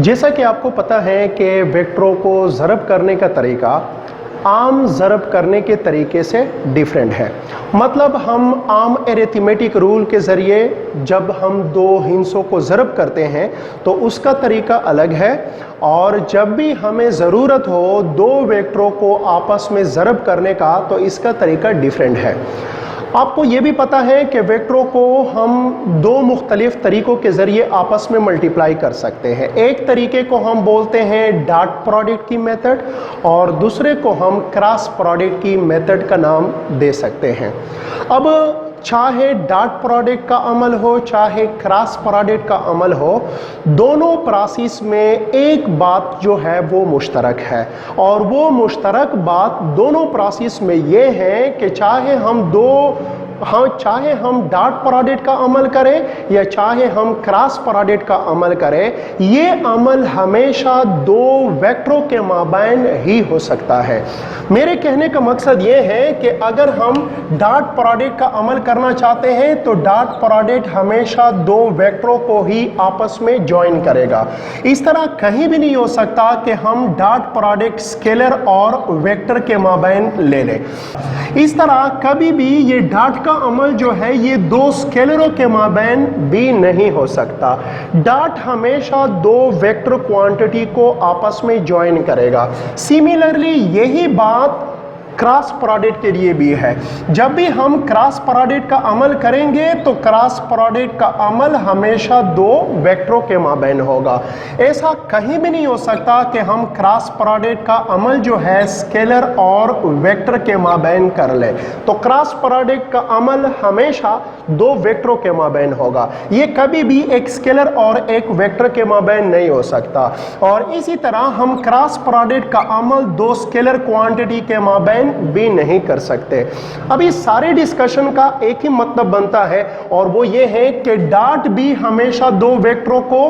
जैसा कि आपको पता है कि वेक्टरों को ज़रब करने का तरीका आम ज़रब करने के तरीके से डिफरेंट है। मतलब हम आम एरिथमेटिक रूल के ज़रिए जब हम दो हिंसों को ज़रब करते हैं तो उसका तरीका अलग है, और जब भी हमें ज़रूरत हो दो वेक्टरों को आपस में ज़रब करने का तो इसका तरीका डिफरेंट है। आपको ये भी पता है कि वेक्टरों को हम दो मुख्तलिफ तरीक़ों के ज़रिए आपस में मल्टीप्लाई कर सकते हैं। एक तरीके को हम बोलते हैं डॉट प्रोडक्ट की मेथड, और दूसरे को हम क्रॉस प्रोडक्ट की मेथड का नाम दे सकते हैं। अब चाहे डॉट प्रोडक्ट का अमल हो चाहे क्रॉस प्रोडक्ट का अमल हो, दोनों प्रोसेस में एक बात जो है वो मुश्तरक है, और वो मुश्तरक बात दोनों प्रोसेस में ये है कि चाहे हम डॉट प्रोडक्ट का अमल करें या चाहे हम क्रॉस प्रोडक्ट का अमल करें, ये अमल हमेशा दो वेक्टरों के माबैन ही हो सकता है। मेरे कहने का मकसद ये है कि अगर हम डॉट प्रोडक्ट का अमल करना चाहते हैं तो डॉट प्रोडक्ट हमेशा दो वेक्टरों को ही आपस में ज्वाइन करेगा। इस तरह कहीं भी नहीं हो सकता कि हम डॉट प्रोडक्ट स्केलर और वेक्टर के माबैन ले लें। इस तरह कभी भी ये डॉट का अमल जो है ये दो स्केलरों के माबैन भी नहीं हो सकता। डॉट हमेशा दो वेक्टर क्वांटिटी को आपस में ज्वाइन करेगा। सिमिलरली यही बात क्रॉस प्रोडक्ट के लिए भी है। जब भी हम क्रॉस प्रोडक्ट का अमल करेंगे तो क्रॉस प्रोडक्ट का अमल हमेशा दो वेक्टरों के माबैन होगा। ऐसा कहीं भी नहीं हो सकता कि हम क्रॉस प्रोडक्ट का अमल जो है स्केलर और वेक्टर के माबैन कर ले। तो क्रॉस प्रोडक्ट का अमल हमेशा दो वेक्टरों के माबैन होगा। ये कभी भी एक स्केलर और एक वेक्टर के माबैन नहीं हो सकता। और इसी तरह हम क्रॉस प्रोडक्ट का अमल दो स्केलर क्वांटिटी के माबैन भी नहीं कर सकते। अब इस सारे डिस्कशन का एक ही मतलब बनता है, और वो ये है कि डॉट भी हमेशा दो वेक्टरों को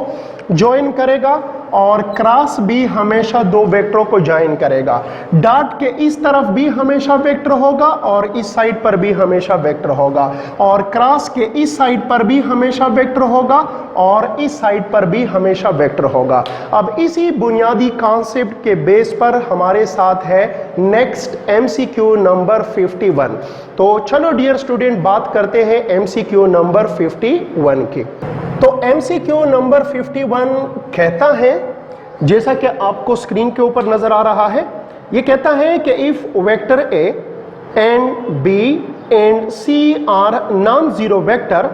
ज्वाइन करेगा और क्रॉस भी हमेशा दो वेक्टरों को ज्वाइन करेगा। डॉट के इस तरफ भी हमेशा वेक्टर होगा और इस साइड पर भी हमेशा वेक्टर होगा, और क्रॉस के इस साइड पर भी हमेशा वेक्टर होगा और इस साइड पर भी हमेशा वेक्टर होगा। अब इसी बुनियादी कॉन्सेप्ट के बेस पर हमारे साथ है नेक्स्ट एमसीक्यू नंबर 51। तो चलो डियर स्टूडेंट बात करते हैं एमसीक्यू नंबर 51 की। तो एमसीक्यू नंबर 51 कहता है, जैसा कि आपको स्क्रीन के ऊपर नजर आ रहा है, ये कहता है कि if vector A and B and C are non zero vector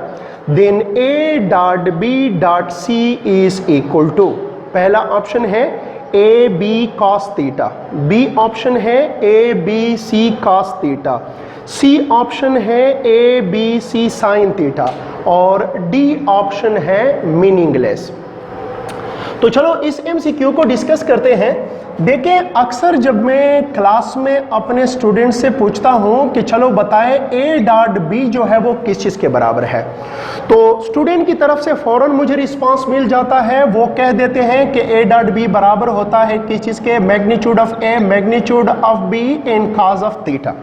then A dot B dot C is equal to, पहला ऑप्शन है A B cos theta, B option है A B C cos theta, C option है A B C sine theta, और D option है meaningless. तो चलो इस MCQ को डिस्कस करते हैं। देखें, अक्सर जब मैं क्लास में अपने स्टूडेंट से पूछता हूं कि चलो बताएं ए डॉट बी जो है वो किस चीज़ के बराबर है, तो स्टूडेंट की तरफ से फौरन मुझे रिस्पांस मिल जाता है। वो कह देते हैं कि ए डॉट बी बराबर होता है किस चीज़ के, magnitude of A magnitude of be in cos of theta.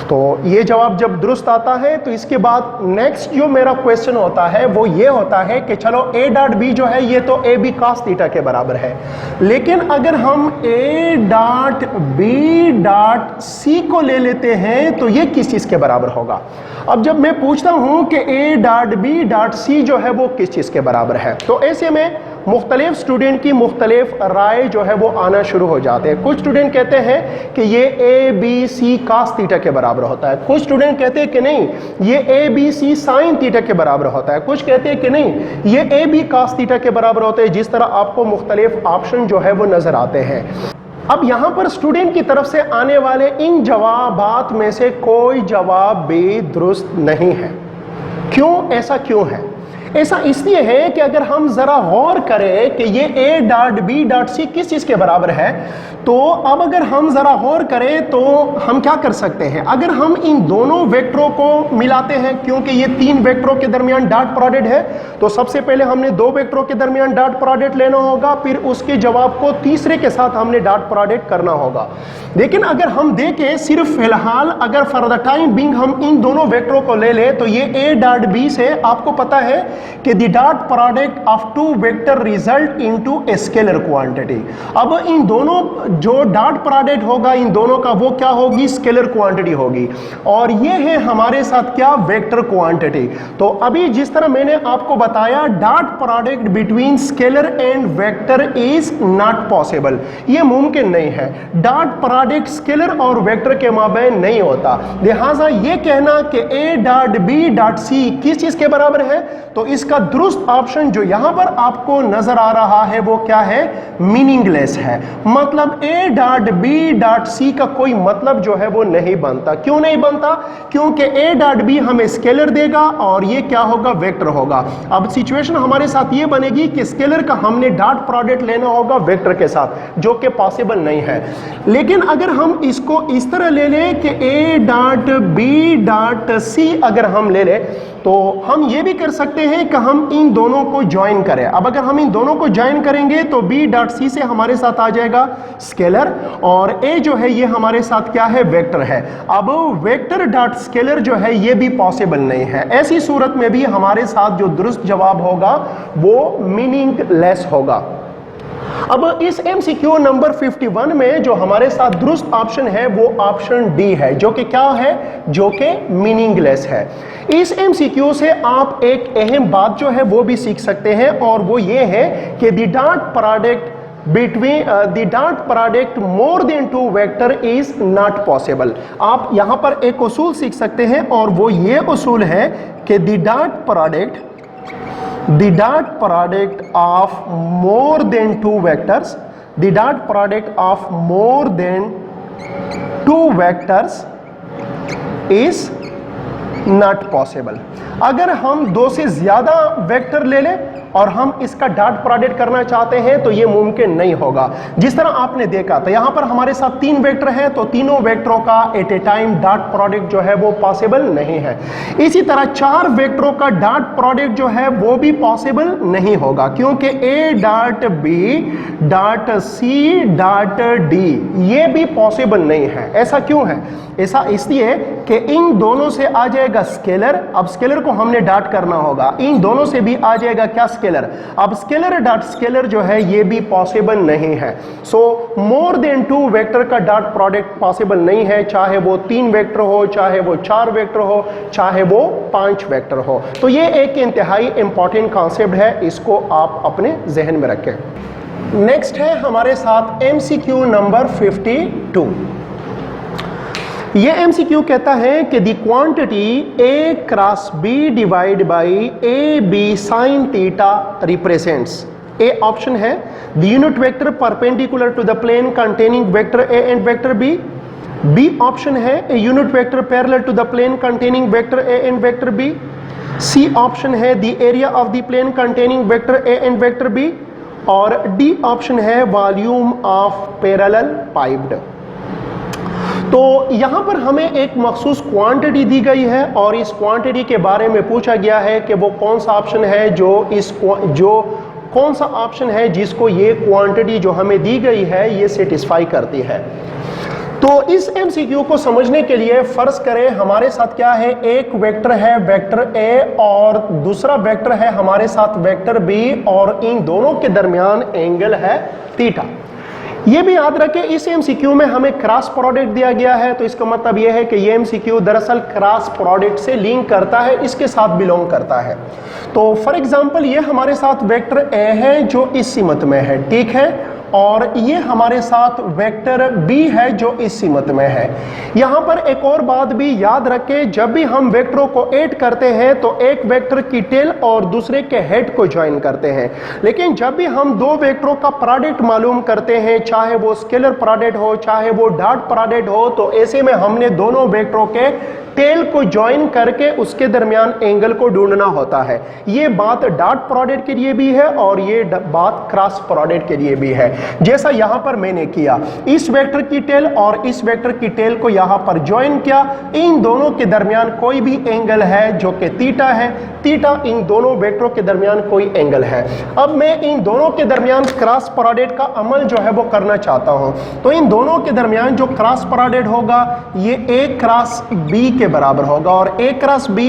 तो ये जवाब जब दुरुस्त आता है तो इसके बाद नेक्स्ट जो मेरा क्वेश्चन होता है वो ये होता है कि चलो ए डॉट बी जो है ये तो ए बी कॉस थीटा के बराबर है, लेकिन अगर हम A dot B dot C को ले लेते हैं तो ये किस चीज़ के बराबर होगा। अब जब मैं पूछता हूं कि A dot B dot C जो है वो किस चीज़ के बराबर है, तो ऐसे में मुख्तलिफ स्टूडेंट की मुख्तलिफ राय जो है वो आना शुरू हो जाते हैं। कुछ स्टूडेंट कहते हैं कि ये A B C cos theta के बराबर होता है, कुछ स्टूडेंट कहते हैं कि नहीं ये A B C sine theta के बराबर होता है, कुछ कहते हैं कि नहीं ये ए बी कॉस थीटा के बराबर होता है। जिस तरह आपको मुख्तलिफ ऑप्शन जो है वो नजर आते हैं। अब यहाँ पर स्टूडेंट की तरफ से आने वाले इन जवाबात में से कोई जवाब भी दुरुस्त नहीं है। क्यों, ऐसा क्यों है? ऐसा इसलिए है कि अगर हम जरा गौर करें कि ये A dot B dot C किस चीज़ के बराबर है, तो अब अगर हम जरा गौर करें तो हम क्या कर सकते हैं, अगर हम इन दोनों वेक्टरों को मिलाते हैं, क्योंकि ये तीन वेक्टरों के दरमियान डॉट प्रोडक्ट है, तो सबसे पहले हमने दो वेक्टरों के दरमियान डॉट प्रोडक्ट लेना होगा, फिर उसके जवाब को तीसरे के साथ हमने डॉट प्रोडक्ट करना होगा। लेकिन अगर हम देखें सिर्फ फिलहाल अगर फॉर द टाइम बिंग हम इन दोनों वेक्टरों को ले ले, तो ये a डॉट b से आपको पता है कि the dot product of two vector result into a scalar quantity. अब इन दोनों जो डॉट प्रोडक्ट होगा इन दोनों का वो क्या होगी, स्केलर क्वांटिटी होगी, और ये है हमारे साथ क्या, वेक्टर क्वांटिटी। तो अभी जिस तरह मैंने आपको बताया dot product between scalar and vector is not possible, ये मुमकिन नहीं है। डॉट प्रोडक्ट स्केलर और वेक्टर के माबैन नहीं होता, लिहाजा ये कहना कि a dot b dot c किस चीज के बराबर है, तो इसका दुरुस्त ऑप्शन जो यहां पर आपको नजर आ रहा है वो क्या है, मीनिंगलेस है। मतलब a dot b dot c का कोई मतलब जो है वो नहीं बनता। क्यों नहीं बनता, क्योंकि a डॉट b हमें स्केलर देगा और ये क्या होगा, वेक्टर होगा। अब सिचुएशन हमारे साथ ये बनेगी कि स्केलर का हमने डॉट प्रोडक्ट लेना होगा वेक्टर के साथ, जो कि पॉसिबल नहीं है। लेकिन अगर हम इसको इस तरह ले लें कि a dot b dot c अगर हम ले लें, तो हम ये भी कर सकते हैं कि हम इन दोनों को ज्वाइन करें। अब अगर हम इन दोनों को ज्वाइन करेंगे तो b डॉट c से हमारे साथ आ जाएगा स्केलर, और a जो है ये हमारे साथ क्या है, वेक्टर है। अब वेक्टर डॉट स्केलर जो है ये भी पॉसिबल नहीं है। ऐसी सूरत में भी हमारे साथ जो दुरुस्त जवाब होगा वो मीनिंगलेस होगा। अब इस MCQ नंबर 51 में जो हमारे साथ दुरुस्त ऑप्शन है वो ऑप्शन डी है, जो कि क्या है, जो कि मीनिंगलेस है। इस MCQ से आप एक अहम बात जो है वो भी सीख सकते हैं, और वो ये है कि the dot product between the dot product more than two vector is not possible। आप यहां पर एक उसूल सीख सकते हैं, और वो ये उसूल है कि the dot product of more than two vectors, the dot product of more than two vectors is not possible। अगर हम दो से ज्यादा वेक्टर ले लें और हम इसका डॉट प्रोडक्ट करना चाहते हैं तो ये मुमकिन नहीं होगा। जिस तरह आपने देखा तो यहां पर हमारे साथ तीन वेक्टर हैं, तो तीनों वेक्टरों का at a time dot product जो है वो पॉसिबल नहीं है। इसी तरह चार वेक्टरों का डॉट प्रोडक्ट जो है वो भी पॉसिबल नहीं होगा, क्योंकि a dot b dot c dot d ये भी पॉसिबल नहीं है। ऐसा क्यों है, ऐसा इसलिए कि इन दोनों से आ जाएगा स्केलर, अब स्केलर को हमने डॉट करना होगा, इन दोनों से भी आ जाएगा क्या, स्केलर। अब स्केलर डॉट स्केलर जो है ये भी पॉसिबल नहीं है। सो मोर देन टू वेक्टर का डॉट प्रोडक्ट पॉसिबल नहीं है, चाहे वो तीन वेक्टर हो, चाहे वो चार वेक्टर हो, चाहे वो पांच वेक्टर हो। तो ये एक इंतहाई इंपॉर्टेंट कॉन्सेप्ट है, इसको आप अपने जहन में रखें। नेक्स्ट है हमारे साथ MCQ नंबर 52। ये MCQ कहता है कि the quantity a cross b divide by A B sine theta represents. A option है the unit vector perpendicular to the plane containing vector a and vector b। B option है a unit vector parallel to the plane containing vector a and vector b। C option है the area of the plane containing vector a and vector b। और D option है volume of parallel piped. तो यहां पर हमें एक मखसूस quantity दी गई है, और इस क्वांटिटी के बारे में पूछा गया है कि वो कौन सा ऑप्शन है जो कौन सा ऑप्शन है जिसको ये क्वांटिटी जो हमें दी गई है ये सेटिस्फाई करती है। तो इस MCQ को समझने के लिए फर्ज करें हमारे साथ क्या है, एक वेक्टर है वेक्टर a और दूसरा वेक्टर है हमारे साथ वेक्टर b, और इन दोनों के दरमियान एंगल है थीटा। ये भी याद रखें इस MCQ में हमें क्रॉस प्रोडक्ट दिया गया है, तो इसका मतलब यह है कि ये MCQ दरअसल क्रॉस प्रोडक्ट से लिंक करता है, इसके साथ बिलोंग करता है। तो फॉर एग्जांपल ये हमारे साथ वेक्टर a है जो इस सीमत में है, ठीक है, और ये हमारे साथ वेक्टर b है जो इस सीमत में है। यहां पर एक और बात भी याद रखें, जब भी हम वेक्टरों को ऐड करते हैं तो एक वेक्टर की टेल और दूसरे के हेड को ज्वाइन करते हैं, लेकिन जब भी हम दो वेक्टरों का प्रोडक्ट मालूम करते हैं, चाहे वो स्केलर प्रोडक्ट हो चाहे वो डॉट प्रोडक्ट हो, तो ऐसे में हमने दोनों वेक्टरों के टेल को ज्वाइन करके उसके दरमियान एंगल को ढूंढना होता है। ये बात डॉट प्रोडक्ट के लिए भी है और ये बात क्रॉस प्रोडक्ट के लिए भी है। जैसा यहां पर मैंने किया, इस वेक्टर की टेल और इस वेक्टर की टेल को यहां पर ज्वाइन किया, इन दोनों के दरमियान कोई भी एंगल है जो कि थीटा है, थीटा इन दोनों वेक्टरों के दरमियान कोई एंगल है। अब मैं इन दोनों के दरमियान क्रॉस प्रोडक्ट का अमल जो है वो करना चाहता हूं, तो इन दोनों के दरमियान जो क्रॉस प्रोडक्ट होगा ये a क्रॉस b के बराबर होगा। और a क्रॉस b,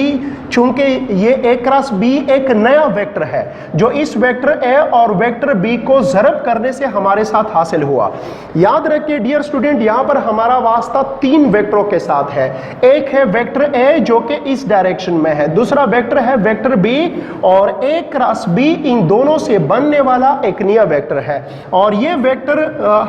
चूंकि ये a क्रॉस b एक नया वेक्टर है जो इस वेक्टर a और वेक्टर b को ज़रब करने से हमारे साथ हासिल हुआ। याद रखिए डियर स्टूडेंट, यहां पर हमारा वास्ता तीन वेक्टरों के साथ है। एक है वेक्टर a जो कि इस डायरेक्शन में है, दूसरा वेक्टर है वेक्टर b, और a क्रॉस b इन दोनों से बनने वाला एक नया वेक्टर है। और ये वेक्टर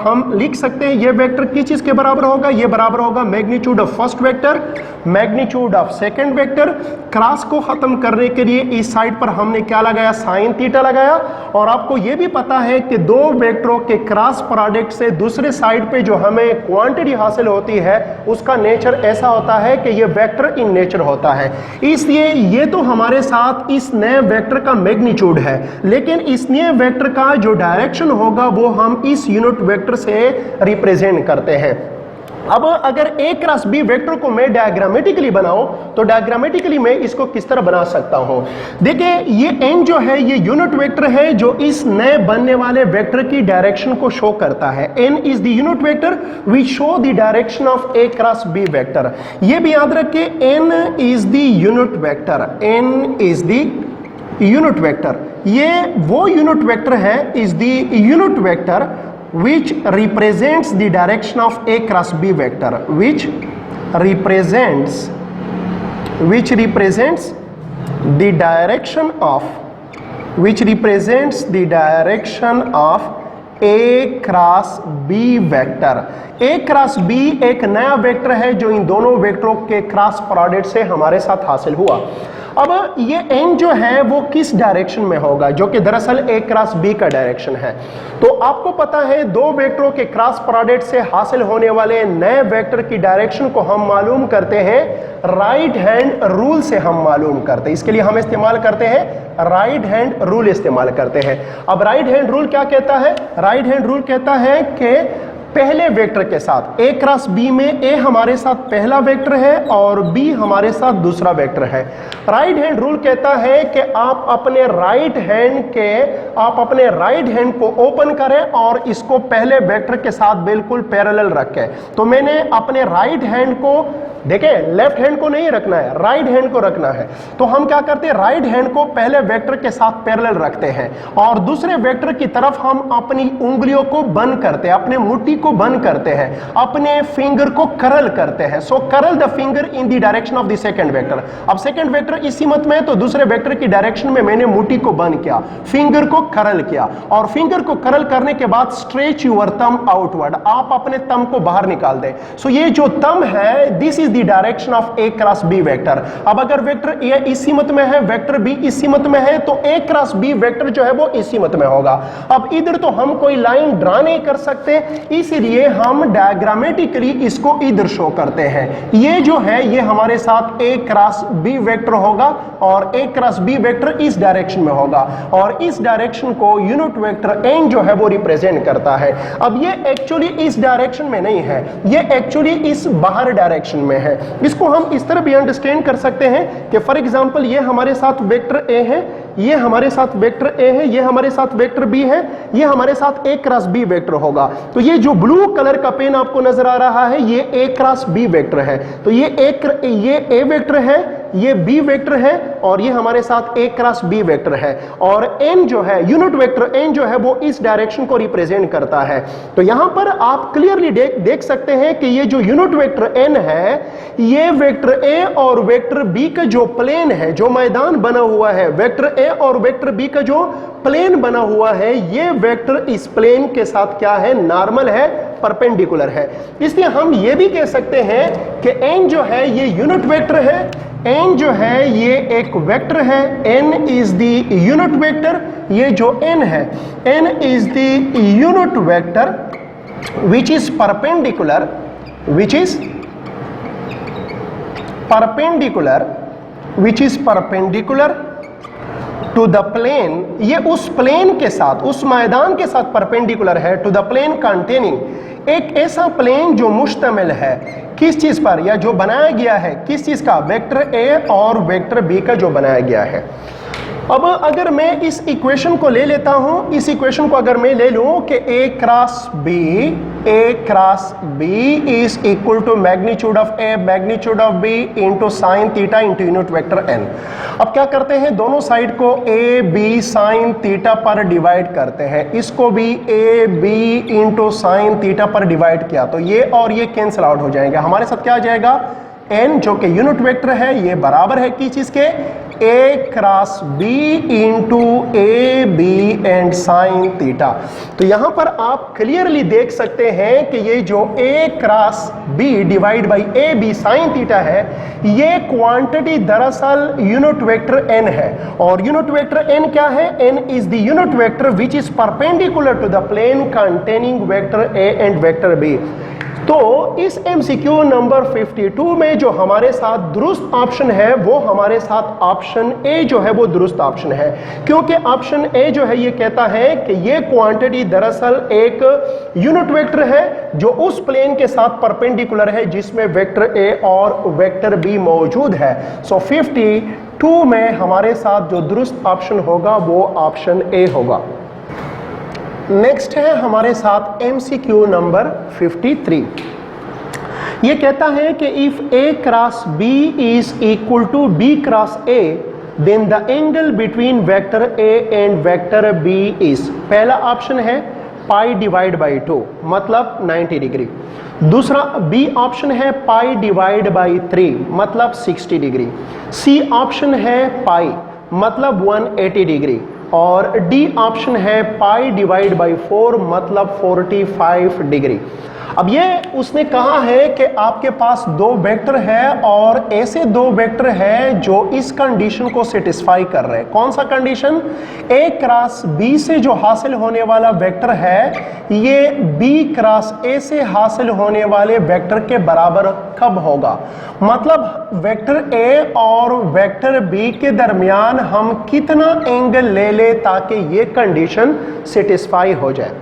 हम लिख सकते हैं, ये वेक्टर किस चीज के बराबर होगा, ये बराबर होगा magnitude of first vector, magnitude of second vector. Cross को खत्म करने के लिए इस साइड पर हमने क्या लगाया, साइन थीटा लगाया। और आपको ये भी पता है कि दो वेक्टरों के क्रॉस प्रोडक्ट से दूसरे साइड पे जो हमें क्वांटिटी हासिल होती है उसका नेचर ऐसा होता है कि ये वेक्टर इन नेचर होता है। इसलिए ये तो हमारे साथ इस नए वेक्टर का मैग्नीट्यूड है, लेकिन इस नए वेक्टर का जो डायरेक्शन होगा वो हम इस यूनिट वेक्टर से रिप्रेजेंट करते हैं। अब अगर a क्रॉस b वेक्टर को मैं डायग्रामेटिकली बनाऊं तो डायग्रामेटिकली मैं इसको किस तरह बना सकता हूं। देखिए ये n जो है ये यूनिट वेक्टर है जो इस नए बनने वाले वेक्टर की डायरेक्शन को शो करता है। n is the unit vector which show the direction of a cross b vector. ये भी याद रखिए n is the unit vector, n is the unit vector. ये वो यूनिट वेक्टर है, is the unit vector which represents the direction of a cross b vector, which represents the direction of a cross b vector. a cross b एक नया vector है जो इन दोनों वेक्टरों के क्रॉस प्रोडक्ट से हमारे साथ हासिल हुआ। अब ये n जो है वो किस डायरेक्शन में होगा, जो कि दरअसल a क्रॉस b का डायरेक्शन है। तो आपको पता है दो वेक्टरों के क्रॉस प्रोडक्ट से हासिल होने वाले नए वेक्टर की डायरेक्शन को हम मालूम करते हैं राइट हैंड रूल से हम मालूम करते हैं। इसके लिए हम इस्तेमाल करते हैं राइट हैंड रूल इस्तेमाल करते हैं। अब राइट हैंड रूल क्या कहता है, राइट हैंड रूल कहता है कि पहले वेक्टर के साथ a क्रॉस b में a हमारे साथ पहला वेक्टर है और b हमारे साथ दूसरा वेक्टर है। राइट हैंड रूल कहता है कि आप अपने राइट हैंड को ओपन करें और इसको पहले वेक्टर के साथ बिल्कुल पैरेलल रखें। तो मैंने अपने राइट हैंड को, देखें लेफ्ट हैंड को नहीं रखना है, राइट हैंड को रखना है। तो हम क्या करते हैं, राइट हैंड को पहले वेक्टर के साथ पैरेलल रखते हैं और दूसरे वेक्टर की तरफ हम अपनी उंगलियों को बंद करते हैं, अपने मुट्ठी को बंद करते हैं, अपने फिंगर को करल करते हैं। सो करल the finger in the direction of the second vector. अब सेकंड वेक्टर इस सीमत में है तो दूसरे वेक्टर की डायरेक्शन में मैंने मुट्ठी को बंद किया, फिंगर को करल किया और फिंगर को करल करने के बाद स्ट्रेच यूर थंब आउटवर्ड, आप अपने थंब को बाहर निकाल दें। सो ये जो थंब है this is the direction of a cross b vector. अब अगर वेक्टर a इस सीमत में है, वेक्टर b इस सीमत में है, तो a क्रॉस b वेक्टर जो है वो इस सीमत में होगा। अब इधर तो हम कोई लाइन ड्रा नहीं कर सकते, इसलिए हम डायग्रामेटिकली इसको इधर शो करते हैं। ये जो है ये हमारे साथ a क्रॉस b वेक्टर होगा और a क्रॉस b वेक्टर इस डायरेक्शन में होगा और इस डायरेक्शन को यूनिट वेक्टर n जो है वो रिप्रेजेंट करता है। अब ये एक्चुअली इस डायरेक्शन में नहीं है, ये एक्चुअली इस बाहर डायरेक्शन में है। इसको हम इस तरह भी अंडरस्टैंड कर सकते हैं कि फॉर एग्जांपल ये हमारे साथ वेक्टर a है, ये हमारे साथ वेक्टर a है, ये हमारे साथ वेक्टर b है, ये हमारे साथ a क्रॉस b वेक्टर होगा। तो ये जो ब्लू कलर का पेन आपको नजर आ रहा है ये a क्रॉस b वेक्टर है। तो ये a वेक्टर है, ये b वेक्टर है और ये हमारे साथ a क्रॉस b वेक्टर है। और n जो है यूनिट वेक्टर n जो है वो इस डायरेक्शन को रिप्रेजेंट करता है। तो यहां पर आप क्लियरली देख सकते हैं कि ये जो यूनिट वेक्टर n है, ये वेक्टर a और वेक्टर b का जो प्लेन है, जो मैदान बना हुआ है, वेक्टर a और वेक्टर b का जो प्लेन बना हुआ है, ये वेक्टर इस प्लेन के साथ क्या है, नॉर्मल है, परपेंडिकुलर है। इसलिए हम ये भी कह सकते हैं कि n जो है ये यूनिट वेक्टर है, n जो है ये एक वेक्टर है, n is the unit vector. ये जो n है, n is the unit vector which is perpendicular perpendicular, which is perpendicular to the plane, ये उस प्लेन के साथ, उस मैदान के साथ परपेंडिकुलर है, टू द प्लेन कंटेनिंग, एक ऐसा प्लेन जो मुश्तमिल है किस चीज पर, या जो बनाया गया है किस चीज का, वेक्टर ए और वेक्टर बी का जो बनाया गया है। अब अगर मैं इस इक्वेशन को ले लेता हूं, इस इक्वेशन को अगर मैं ले लूं कि A cross B is equal to magnitude of A magnitude of B into sine theta into unit vector N. अब क्या करते हैं, दोनों साइड को ए बी साइन थीटा पर डिवाइड करते हैं, इसको भी A B into sine theta पर डिवाइड किया तो ये और ये कैंसिल आउट हो जाएंगे, हमारे साथ क्या आ जाएगा, एन जो कि यूनिट वेक्टर है, ये बराबर है किस चीज के, A cross B into A B and sine theta. तो यहां पर आप क्लियरली देख सकते हैं कि ये जो A cross B divide by A B sine theta है, ये क्वांटिटी दरअसल यूनिट वेक्टर एन है। और यूनिट वेक्टर एन क्या है, n is the unit vector which is perpendicular to the plane containing vector A and vector B. तो इस MCQ number 52 में जो हमारे साथ दुरुस्त ऑप्शन है वो हमारे साथ ऑप्शन ए जो है वो दुरुस्त ऑप्शन है, क्योंकि ऑप्शन ए जो है ये कहता है कि ये क्वांटिटी दरअसल एक यूनिट वेक्टर है जो उस प्लेन के साथ परपेंडिकुलर है जिसमें वेक्टर ए और वेक्टर बी मौजूद है। सो 52 में हमारे साथ जो दुरुस्त ऑप्शन होगा वो ऑप्शन ए होगा। नेक्स्ट है हमारे साथ MCQ नंबर 53। ये कहता है कि if A cross B is equal to B cross A then the angle between vector A and vector B is, पहला ऑप्शन है पाई डिवाइड बाई 2 मतलब 90 डिग्री, दूसरा बी ऑप्शन है पाई डिवाइड बाई 3 मतलब 60 डिग्री, सी option है पाई मतलब 180 degree, और D option है पाई डिवाइड बाई 4 मतलब 45 डिग्री। अब ये उसने कहा है कि आपके पास दो वेक्टर है और ऐसे दो वेक्टर है जो इस कंडीशन को सेटिस्फाई कर रहे हैं। कौन सा कंडीशन, ए क्रॉस बी से जो हासिल होने वाला वेक्टर है ये बी क्रॉस ए से हासिल होने वाले वेक्टर के बराबर कब होगा, मतलब वेक्टर ए और वेक्टर बी के दरमियान हम कितना एंगल ले ले ताकि ये कंडीशन सेटिस्फाई हो जाए।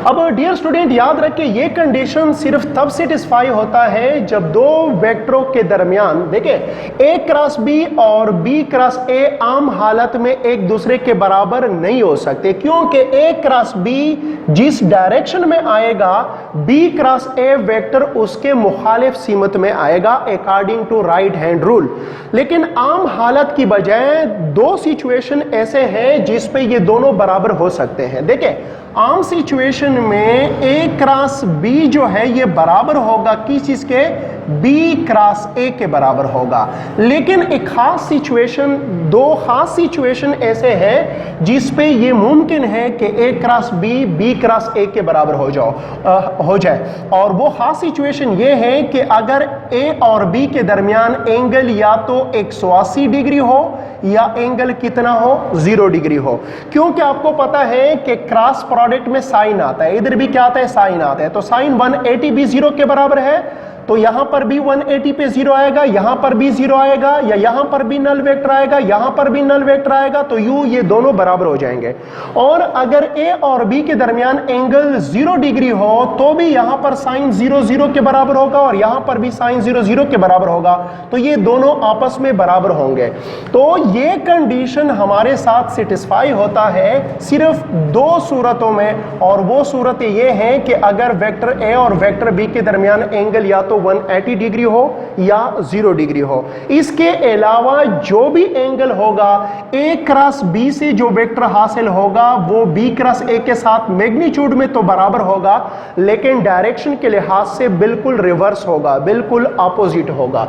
अब डियर स्टूडेंट याद रखें ये कंडीशन सिर्फ तब सेटिस्फाई होता है जब दो वेक्टरों के दरमियान, देखें ए क्रॉस बी और बी क्रॉस ए आम हालत में एक दूसरे के बराबर नहीं हो सकते, क्योंकि ए क्रॉस बी जिस डायरेक्शन में आएगा बी क्रॉस ए वेक्टर उसके मुखालिफ सीमत में आएगा according to right hand rule. लेकिन आम हालत की बजाय दो सिचुएशन ऐसे हैं जिस पे ये दोनों बराबर हो सकते हैं। देखें आम सिचुएशन में ए क्रॉस बी जो है ये बराबर होगा किस चीज के, बी क्रॉस ए के बराबर होगा। लेकिन एक खास सिचुएशन, दो खास सिचुएशन ऐसे हैं जिस पे ये मुमकिन है कि A cross B B cross A के बराबर हो जाए, और वो खास सिचुएशन ये है कि अगर ए और बी के दरमियान एंगल या तो 180 डिग्री हो या एंगल कितना हो, 0 डिग्री हो। क्योंकि आपको पता है कि क्रॉस प्रोडक्ट में साइन आता है, इधर भी क्या आता है, साइन आता है, तो साइन 180 भी 0 के बराबर है, तो यहां पर भी 180 पे 0 आएगा, यहां पर भी 0 आएगा, या यहां पर भी नल वेक्टर आएगा, यहां पर भी नल वेक्टर आएगा, तो यूं ये दोनों बराबर हो जाएंगे। और अगर ए और बी के दरमियान एंगल 0 डिग्री हो तो भी यहां पर साइन 0 0 के बराबर होगा और यहां पर भी साइन 0 0 के बराबर होगा, तो ये दोनों आपस में बराबर होंगे। तो ये कंडीशन हमारे साथ सेटिस्फाई होता है सिर्फ दो सूरतों में, और वो सूरत ये है कि अगर वेक्टर ए और वेक्टर बी के दरमियान एंगल या तो 180 डिग्री हो या 0 डिग्री हो। इसके अलावा जो भी एंगल होगा ए क्रॉस बी से जो वेक्टर हासिल होगा वो बी क्रॉस ए के साथ मैग्नीट्यूड में तो बराबर होगा, लेकिन डायरेक्शन के लिहाज से बिल्कुल रिवर्स होगा, बिल्कुल ऑपोजिट होगा।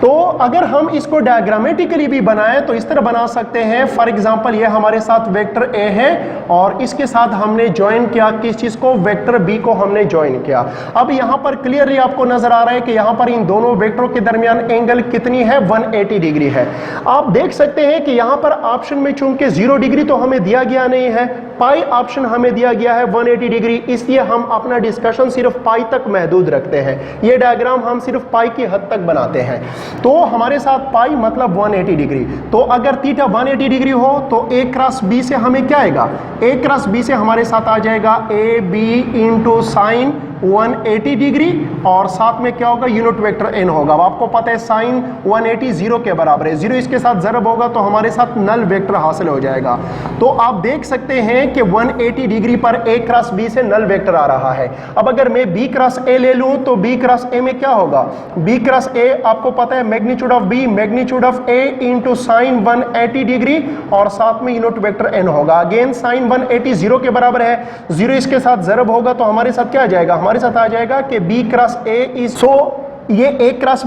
तो अगर हम इसको डायग्रामेटिकली भी बनाएं तो इस तरह बना सकते हैं। फॉर एग्जांपल ये हमारे साथ वेक्टर ए है और इसके साथ हमने ज्वाइन किया किस चीज को, वेक्टर बी को हमने ज्वाइन किया। अब यहां पर क्लियरली आपको नजर आ रहा है कि यहां पर इन दोनों वेक्टरों के दरमियान एंगल कितनी है, 180 डिग्री है। आप देख सकते हैं कि यहां पर ऑप्शन में चूंकि 0 डिग्री तो हमें दिया गया नहीं है, पाई ऑप्शन हमें दिया गया है 180 डिग्री, इसलिए हम अपना डिस्कशन सिर्फ पाई तक महदूद रखते हैं। ये डायग्राम हम सिर्फ पाई की हद तक बनाते हैं। तो हमारे साथ पाई मतलब 180 डिग्री। तो अगर थीटा 180 डिग्री हो तो ए क्रॉस बी से हमें क्या आएगा, ए क्रॉस बी से हमारे साथ आ जाएगा A B into sine 180 degree, और साथ में क्या होगा, यूनिट वेक्टर एन होगा। अब आपको पता है साइन 180 जीरो के बराबर है, जीरो इसके साथ ज़रब होगा तो हमारे साथ नल वेक्टर हासिल हो जाएगा। तो आप देख सकते हैं कि 180 डिग्री पर ए क्रॉस बी से नल वेक्टर आ रहा है। अब अगर मैं बी क्रॉस ए ले लूं तो बी क्रॉस ए में क्या होगा, बी क्रॉस ए आपको पता है magnitude of B, magnitude of A into sine 180 degree, और साथ में यूनिट वेक्टर एन होगा। अगेन साइन 180 जीरो के बराबर है, जीरो इसके साथ ज़रब होगा तो हमारे साथ क्या आ जाएगा, हमारे साथ आ जाएगा कि B cross A is, so ये ए क्रॉस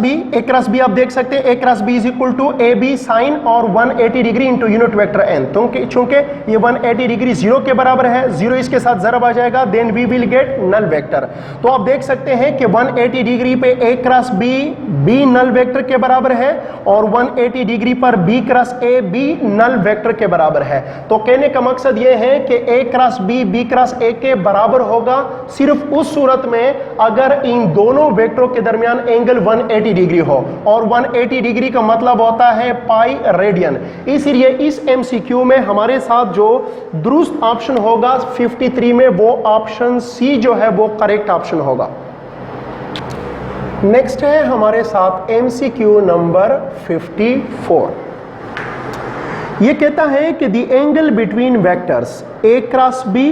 बी आप देख सकते हैं A cross B is equal to A B sine और 180 degree into unit vector N. तो चूंकि ये 180 डिग्री जीरो के बराबर है, जीरो इसके साथ जरब आ जाएगा, then we will get null vector. तो आप देख सकते हैं कि 180 डिग्री पे A cross B null vector के बराबर है, और 180 डिग्री पर B cross A B null vector के बराबर है। तो कहने का मकसद ये है कि A cross B cross A के बराबर होगा सिर्फ उस सूरत में अगर इन दोनों वेक्टरों के दरमियान एंगल 180 डिग्री हो, और 180 डिग्री का मतलब होता है पाई रेडियन। इसलिए इस एमसीक्यू में हमारे साथ जो दुरुस्त ऑप्शन होगा 53 में, वो ऑप्शन सी जो है वो करेक्ट ऑप्शन होगा। नेक्स्ट है हमारे साथ एमसीक्यू नंबर 54। ये कहता है कि the angle between vectors A cross B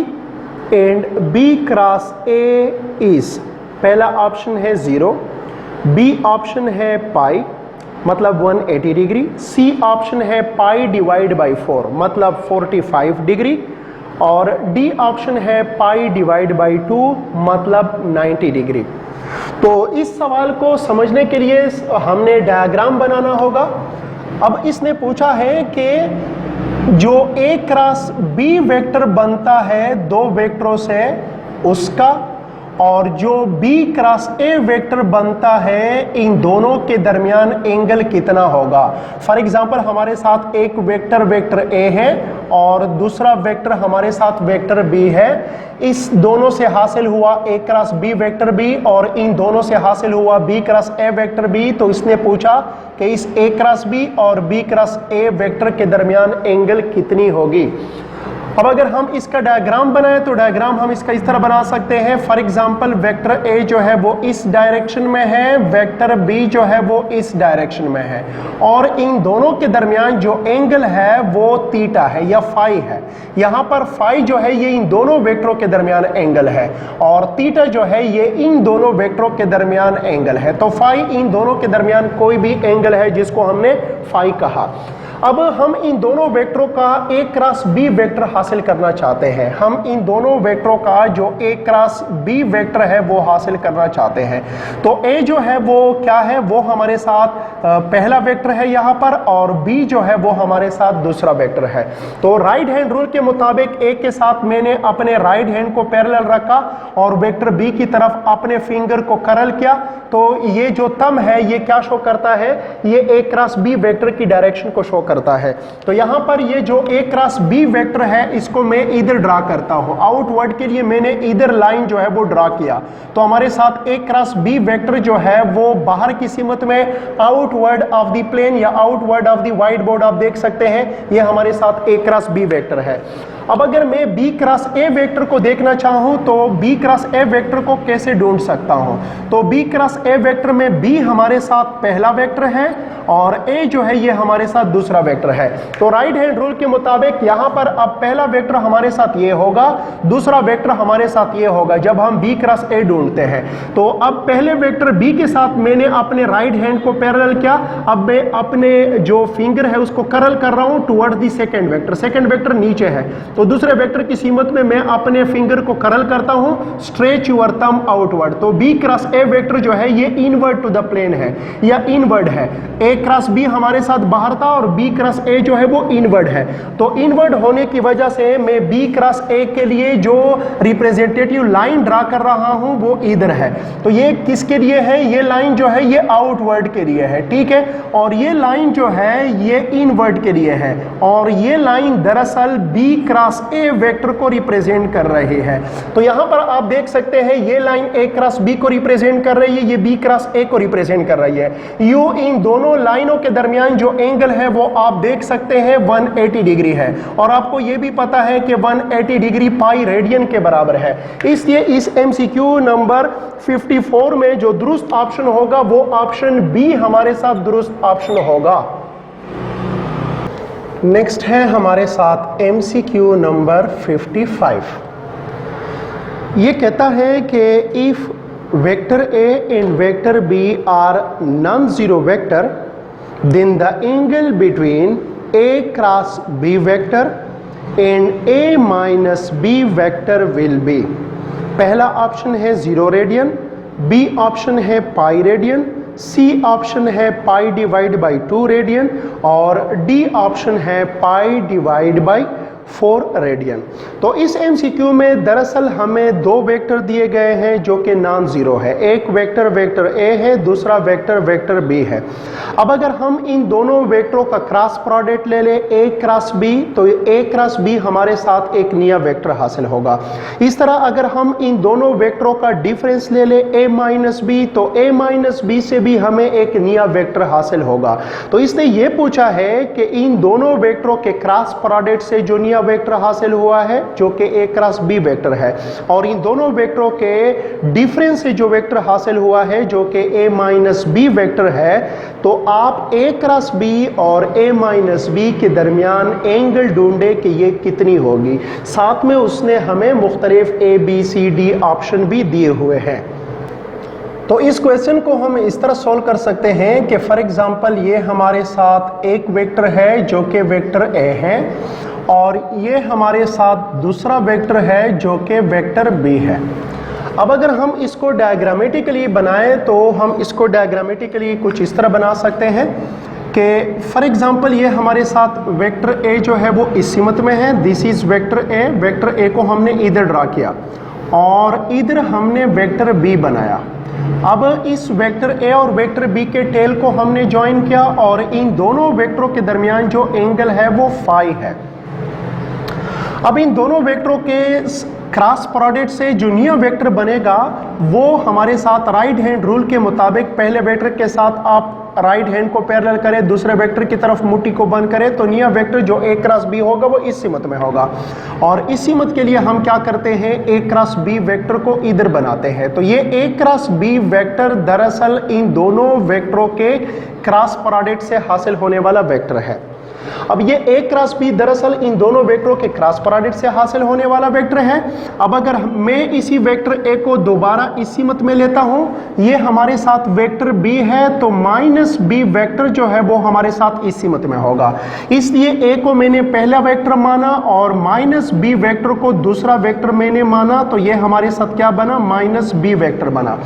and B cross A is, पहला ऑप्शन है 0, बी ऑप्शन है पाई मतलब 180 डिग्री, सी ऑप्शन है पाई डिवाइड बाई 4 मतलब 45 डिग्री, और डी ऑप्शन है पाई डिवाइड बाई 2 मतलब 90 डिग्री। तो इस सवाल को समझने के लिए हमने डायग्राम बनाना होगा। अब इसने पूछा है कि जो ए क्रॉस बी वेक्टर बनता है दो वेक्टरों से उसका, और जो B क्रॉस A वेक्टर बनता है इन दोनों के दरमियान एंगल कितना होगा। फॉर एग्जांपल हमारे साथ एक वेक्टर A है और दूसरा वेक्टर हमारे साथ वेक्टर B है। इस दोनों से हासिल हुआ A cross B vector B, और इन दोनों से हासिल हुआ B cross A vector B। तो इसने पूछा कि इस A क्रॉस B और B क्रॉस A वेक्टर के दरमियान एंगल कितनी होगी। अब अगर हम इसका डायग्राम बनाएं तो डायग्राम हम इसका इस तरह बना सकते हैं। फॉर एग्जांपल वेक्टर ए जो है वो इस डायरेक्शन में है, वेक्टर बी जो है वो इस डायरेक्शन में है, और इन दोनों के दरमियान जो एंगल है वो थीटा है या फाई है। यहाँ पर फाई जो है ये इन दोनों वेक्टरों के दरमियान एंगल है, और थीटा जो है ये इन दोनों वेक्टरों के दरमियान एंगल है। तो फाई इन दोनों के दरमियान कोई भी एंगल है जिसको हमने फाई कहा। अब हम इन दोनों वेक्टरों का ए क्रॉस बी वेक्टर हासिल करना चाहते हैं। हम इन दोनों वेक्टरों का जो ए क्रॉस बी वेक्टर है वो हासिल करना चाहते हैं। तो ए जो है वो क्या है, वो हमारे साथ पहला वेक्टर है यहाँ पर, और बी जो है वो हमारे साथ दूसरा वेक्टर है। तो राइट हैंड रूल के मुताबिक ए के साथ मैंने अपने राइट हैंड को पैरेलल रखा और वेक्टर बी की तरफ अपने फिंगर को करल किया। तो ये जो थंब है ये क्या शो करता है, ये ए क्रॉस बी वेक्टर की डायरेक्शन को शो करता है। तो यहां पर ये जो ए क्रॉस बी वेक्टर है इसको मैं इधर ड्रा करता हूं। आउटवर्ड के लिए मैंने इधर लाइन जो है वो ड्रा किया। तो हमारे साथ ए क्रॉस बी वेक्टर जो है वो बाहर की सीमत में आउटवर्ड ऑफ द प्लेन या outward of the white board आप देख सकते हैं, ये हमारे साथ ए क्रॉस बी वेक्टर है। अब अगर मैं बी क्रॉस ए वेक्टर को देखना चाहूं तो बी क्रॉस ए वेक्टर को कैसे ढूंढ सकता हूं। तो बी क्रॉस ए वेक्टर में बी हमारे साथ पहला वेक्टर है और ए जो है ये हमारे साथ दूसरा वेक्टर है। तो राइट हैंड रूल के मुताबिक यहां पर अब पहला वेक्टर हमारे साथ ये होगा, दूसरा वेक्टर हमारे साथ ये होगा जब हम बी क्रॉस ए ढूंढते हैं। तो अब पहले वेक्टर बी के साथ मैंने अपने राइट हैंड को पैरेलल किया। अब मैं अपने जो फिंगर है उसको करल कर रहा हूं toward the second vector. Second vector नीचे है तो दूसरे वेक्टर की सीमत में मैं अपने फिंगर को करल करता हूं, स्ट्रेच योर थंब आउटवर्ड। तो बी क्रॉस ए वेक्टर जो है ये इनवर्ड टू द प्लेन है या इनवर्ड है। ए क्रॉस बी हमारे साथ बाहर था और बी बी क्रॉस ए जो है वो इनवर्ड है, तो इनवर्ड होने की वजह से मैं बी क्रॉस ए के लिए जो रिप्रेजेंटेटिव लाइन ड्रा कर रहा हूं वो इधर है। तो ये किसके लिए है? ये लाइन जो है ये आउटवर्ड के लिए है, ठीक है। और ये लाइन जो है ये इनवर्ड के लिए है, और ये लाइन दरअसल बी क्रॉस ए वेक्टर को रिप्रेजेंट कर रही है। तो यहां पर आप देख सकते हैं ये लाइन ए क्रॉस बी को रिप्रेजेंट कर रही है, ये बी क्रॉस ए को रिप्रेजेंट कर रही है। यू इन दोनों लाइनों के दरमियान जो एंगल है वो आप देख सकते हैं 180 डिग्री है, और आपको ये भी पता है कि 180 डिग्री पाई रेडियन के बराबर है। इसलिए इस एमसीक्यू नंबर 54 में जो दुरुस्त ऑप्शन होगा वो ऑप्शन बी हमारे साथ दुरुस्त ऑप्शन होगा। नेक्स्ट है हमारे साथ एमसीक्यू नंबर 55। ये कहता है कि if vector A and vector B are non zero vector then the angle between A cross B vector and A minus B vector will be. पहला ऑप्शन है 0 रेडियन, बी ऑप्शन है pi radian, सी option है pi divide by 2 radian, और D option है pi divide by 4 radian. तो इस MCQ में दरअसल हमें दो वेक्टर दिए गए हैं जो कि नॉन जीरो है। एक वेक्टर वेक्टर ए है, दूसरा वेक्टर वेक्टर बी है। अब अगर हम इन दोनों वेक्टरों का क्रॉस प्रोडक्ट ले ले ए क्रॉस बी, तो ए क्रॉस बी हमारे साथ एक नया वेक्टर हासिल होगा। इस तरह अगर हम इन दोनों वेक्टरों का डिफरेंस ले ले ए माइनस बी, तो ए माइनस बी से भी हमें एक नया वेक्टर हासिल होगा। तो इसने ये पूछा है कि इन दोनों वेक्टरों के क्रॉस प्रोडक्ट से जो नया वेक्टर हासिल हुआ है जो कि ए क्रॉस बी वेक्टर है, और इन दोनों वेक्टरों के डिफरेंस से जो वेक्टर हासिल हुआ है जो कि ए माइनस बी वेक्टर है, तो आप ए क्रॉस बी और ए माइनस बी के दरमियान एंगल ढूंढे कि ये कितनी होगी। साथ में उसने हमें मुख्तलिफ A B C D option भी दिए हुए हैं। तो इस क्वेश्चन को हम इस तरह सॉल्व कर सकते हैं कि फॉर एग्जांपल ये हमारे साथ एक वेक्टर है जो कि वेक्टर ए है, और ये हमारे साथ दूसरा वेक्टर है जो कि वेक्टर बी है। अब अगर हम इसको डायग्रामेटिकली बनाएं तो हम इसको डायग्रामेटिकली कुछ इस तरह बना सकते हैं कि फॉर एग्जांपल ये हमारे साथ वेक्टर ए जो है वो इस सिमत में है, this is vector A. Vector A को हमने इधर ड्रा किया और इधर हमने वेक्टर बी बनाया। अब इस वेक्टर ए और वेक्टर बी के टेल को हमने ज्वाइन किया, और इन दोनों वेक्टरों के दरमियान जो एंगल है वो फाई है। अब इन दोनों वेक्टरों के क्रॉस प्रोडक्ट से जो नया वेक्टर बनेगा वो हमारे साथ राइट हैंड रूल के मुताबिक पहले वेक्टर के साथ आप राइट हैंड को पैरेलल करें, दूसरे वेक्टर की तरफ मुट्ठी को बंद करें, तो नया वेक्टर जो ए क्रॉस बी होगा वो इस सिमत में होगा। और इस सिमत के लिए हम क्या करते हैं, ए क्रॉस बी वेक्टर को इधर बनाते हैं। तो ये ए क्रॉस बी वेक्टर दरअसल इन दोनों वेक्टरों के क्रॉस प्रोडक्ट से हासिल होने वाला वेक्टर है। अब ये ए क्रॉस बी दरअसल इन दोनों वेक्टरों के क्रॉस प्रोडक्ट से हासिल होने वाला वेक्टर है। अब अगर मैं इसी वेक्टर ए को दोबारा इसी मत में लेता हूं, ये हमारे साथ वेक्टर बी है, तो माइनस बी वेक्टर जो है वो हमारे साथ इसी मत में होगा। इसलिए ए को मैंने पहला वेक्टर माना और माइनस बी वेक्टर को दूसरा वेक्टर मैंने माना, तो ये हमारे साथ क्या बना, माइनस बी वेक्टर बना।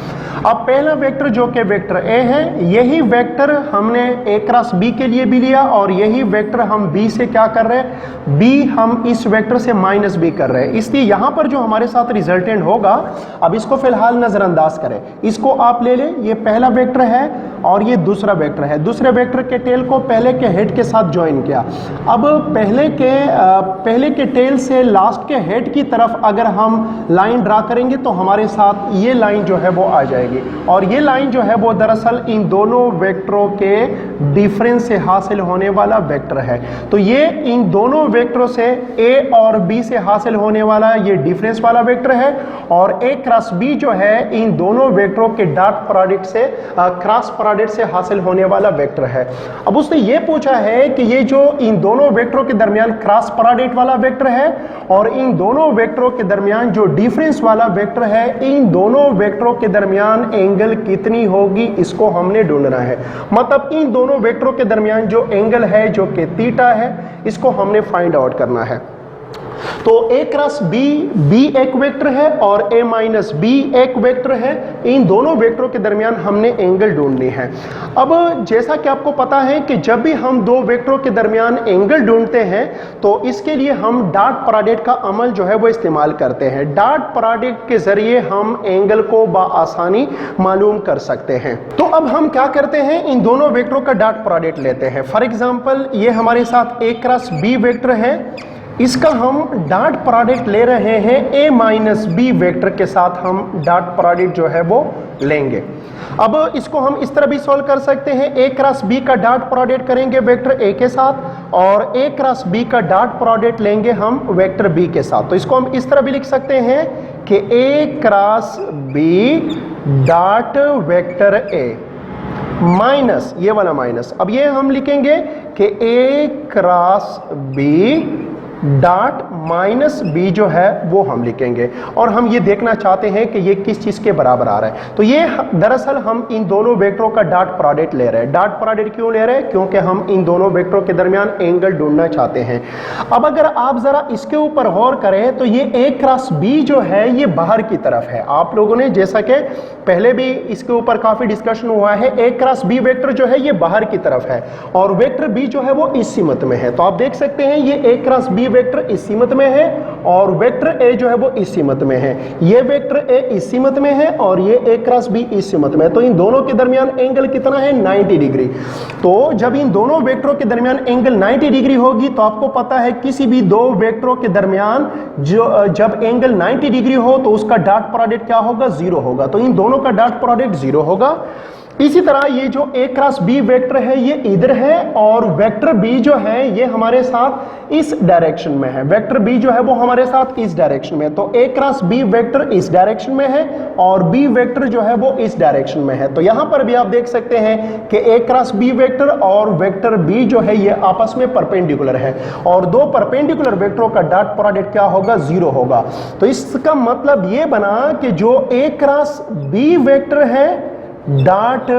अब पहला वेक्टर जो कि वेक्टर ए है, यही वेक्टर हमने ए क्रॉस बी के लिए भी लिया, और यही वेक्टर हम बी से क्या कर रहे हैं, बी हम इस वेक्टर से माइनस बी कर रहे हैं। इसलिए यहां पर जो हमारे साथ रिजल्टेंट होगा, अब इसको फिलहाल नजरअंदाज करें, इसको आप ले लें, ये पहला वेक्टर है और ये दूसरा वेक्टर है। दूसरे वेक्टर के टेल को पहले के हेड के साथ ज्वाइन किया। अब पहले के टेल से लास्ट के हेड की तरफ अगर हम लाइन ड्रा करेंगे तो हमारे साथ ये लाइन जो है वो आ जाएगी, और ये लाइन जो है वो दरअसल इन दोनों वेक्टरों के डिफरेंस से हासिल होने वाला वेक्टर है। तो ये इन दोनों वेक्टरों से ए और बी से हासिल होने वाला ये डिफरेंस वाला वेक्टर है, और ए क्रॉस बी जो है इन दोनों वेक्टरों के डॉट प्रोडक्ट से क्रॉस प्रोडक्ट से हासिल होने वाला वेक्टर है। अब उसने ये पूछा है कि ये जो इन दोनों वेक्टरों के दरमियान क्रॉस प्रोडक्ट वाला वेक्टर है और इन दोनों वेक्टरों के दरमियान जो डिफरेंस वाला वेक्टर है, इन दोनों वेक्टरों के दरमियान एंगल कितनी होगी, इसको हमने ढूंढना है। मतलब इन दोनों वेक्टरों के दरमियान जो एंगल है जो कि थीटा है, इसको हमने फाइंड आउट करना है। तो a क्रॉस b एक वेक्टर है और a माइनस b एक वेक्टर है। इन दोनों वेक्टरों के दरमियान हमने एंगल ढूंढनी है। अब जैसा कि आपको पता है कि जब भी हम दो वेक्टरों के दरमियान एंगल ढूंढते हैं तो इसके लिए हम डॉट प्रोडक्ट का अमल जो है वो इस्तेमाल करते हैं। डॉट प्रोडक्ट के जरिए हम एंगल को बआसानी मालूम कर सकते हैं। तो अब हम क्या करते हैं, इन दोनों वेक्टरों का डॉट प्रोडक्ट लेते हैं। फॉर एग्जांपल ये हमारे साथ a क्रॉस b वेक्टर है, इसका हम डॉट प्रोडक्ट ले रहे हैं a माइनस b वेक्टर के साथ हम डॉट प्रोडक्ट जो है वो लेंगे। अब इसको हम इस तरह भी सॉल्व कर सकते हैं, a क्रॉस b का डॉट प्रोडक्ट करेंगे वेक्टर a के साथ और a क्रॉस b का डॉट प्रोडक्ट लेंगे हम वेक्टर b के साथ। तो इसको हम इस तरह भी लिख सकते हैं कि a cross b dot vector a minus ये वाला माइनस, अब ये हम लिखेंगे कि a cross b dot minus b जो है वो हम लिखेंगे और हम ये देखना चाहते हैं कि ये किस चीज के बराबर आ रहा है। तो ये दरअसल हम इन दोनों वेक्टरों का डॉट प्रोडक्ट ले रहे हैं। डॉट प्रोडक्ट क्यों ले रहे हैं, क्योंकि हम इन दोनों वेक्टरों के दरमियान एंगल ढूंढना चाहते हैं। अब अगर आप जरा इसके ऊपर गौर करें तो ये a क्रॉस b जो है ये बाहर की तरफ है। आप लोगों ने जैसा कि पहले भी इसके ऊपर काफी डिस्कशन हुआ है, a क्रॉस b वेक्टर जो है ये बाहर की तरफ है और वेक्टर b जो है वो इस सीमत में है। तो आप देख सकते हैं ये a क्रॉस b वेक्टर इस सीमत में है और वेक्टर a जो है वो इस सीमत में है। ये वेक्टर a इस सीमत में है और ये a क्रॉस b इस सीमत में है। तो इन दोनों के दरमियान एंगल कितना है, 90 डिग्री। तो जब इन दोनों वेक्टरों के दरमियान एंगल 90 डिग्री होगी तो आपको पता है किसी भी दो वेक्टरों के दरमियान जब एंगल 90 डिग्री हो तो उसका डॉट प्रोडक्ट क्या होगा, 0 होगा। तो इन दोनों का डॉट प्रोडक्ट 0 होगा। इसी तरह ये जो a क्रॉस b वेक्टर है ये इधर है और वेक्टर b जो है ये हमारे साथ इस डायरेक्शन में है। वेक्टर b जो है वो हमारे साथ इस डायरेक्शन में है। तो a क्रॉस b वेक्टर इस डायरेक्शन में है और b वेक्टर जो है वो इस डायरेक्शन में है। तो यहां पर भी आप देख सकते हैं कि a क्रॉस b वेक्टर और वेक्टर b जो है ये आपस में परपेंडिकुलर है और दो परपेंडिकुलर वेक्टरों का डॉट प्रोडक्ट क्या होगा, 0 होगा। तो इसका मतलब ये बना कि जो a क्रॉस b वेक्टर है dot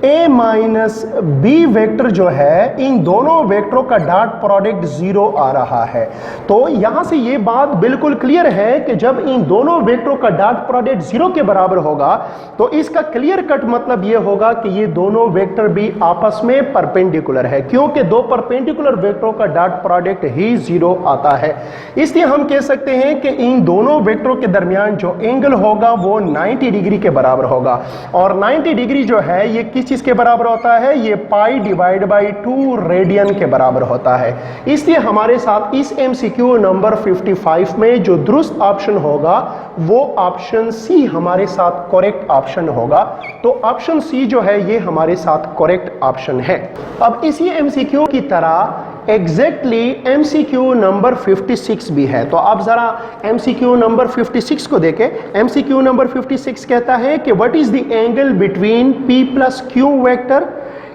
a minus b vector जो है इन दोनों वेक्टरों का डॉट प्रोडक्ट 0 आ रहा है। तो यहां से ये बात बिल्कुल क्लियर है कि जब इन दोनों वेक्टरों का डॉट प्रोडक्ट 0 के बराबर होगा तो इसका क्लियर कट मतलब ये होगा कि ये दोनों वेक्टर भी आपस में परपेंडिकुलर है, क्योंकि दो परपेंडिकुलर वेक्टरों का डॉट प्रोडक्ट ही 0 आता है। इसलिए हम कह सकते हैं कि इन दोनों वेक्टरों के दरमियान जो एंगल होगा वो 90 डिग्री के बराबर होगा और 90 डिग्री जो है ये किस चीज के बराबर होता है, ये पाई डिवाइड बाई 2 रेडियन के बराबर होता है। इसलिए हमारे साथ इस एमसीक्यू नंबर 55 में जो दुरुस्त ऑप्शन होगा वो ऑप्शन सी हमारे साथ करेक्ट ऑप्शन होगा। तो ऑप्शन सी जो है ये हमारे साथ करेक्ट ऑप्शन है। अब इसी एमसीक्यू की तरह एग्जैक्टली एमसीक्यू नंबर 56 भी है। तो आप जरा एमसीक्यू नंबर 56 को देखें। एमसीक्यू नंबर 56 कहता है कि what is the angle between p plus Q vector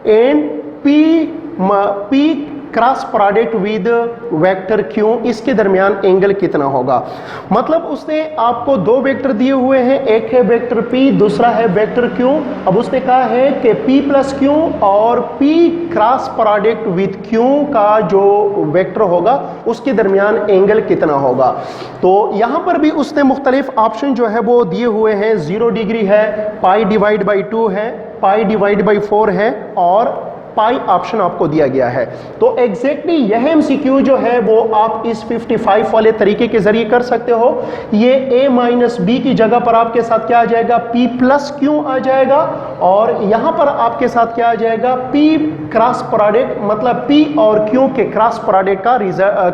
and p cross product with vector q, इसके दरमियान एंगल कितना होगा। मतलब उसने आपको दो वेक्टर दिए हुए हैं, एक है वेक्टर p दूसरा है वेक्टर q। अब उसने कहा है कि p प्लस क्यू और p cross product with q का जो वेक्टर होगा उसके दरमियान एंगल कितना होगा। तो यहां पर भी उसने मुख्तलिफ ऑप्शन जो है वो दिए हुए हैं, 0 डिग्री है, पाई डिवाइड बाई 2 है, पाई डिवाइड बाई 4 है और पाई ऑप्शन आपको दिया गया है। तो एग्जैक्टली यह एमसीक्यू जो है वो आप इस 55 वाले तरीके के जरिए कर सकते हो। ये a माइनस बी की जगह पर आपके साथ क्या आ जाएगा, p प्लस क्यू आ जाएगा और यहां पर आपके साथ क्या आ जाएगा, p क्रॉस प्रोडक्ट, मतलब p और q के क्रॉस प्रोडक्ट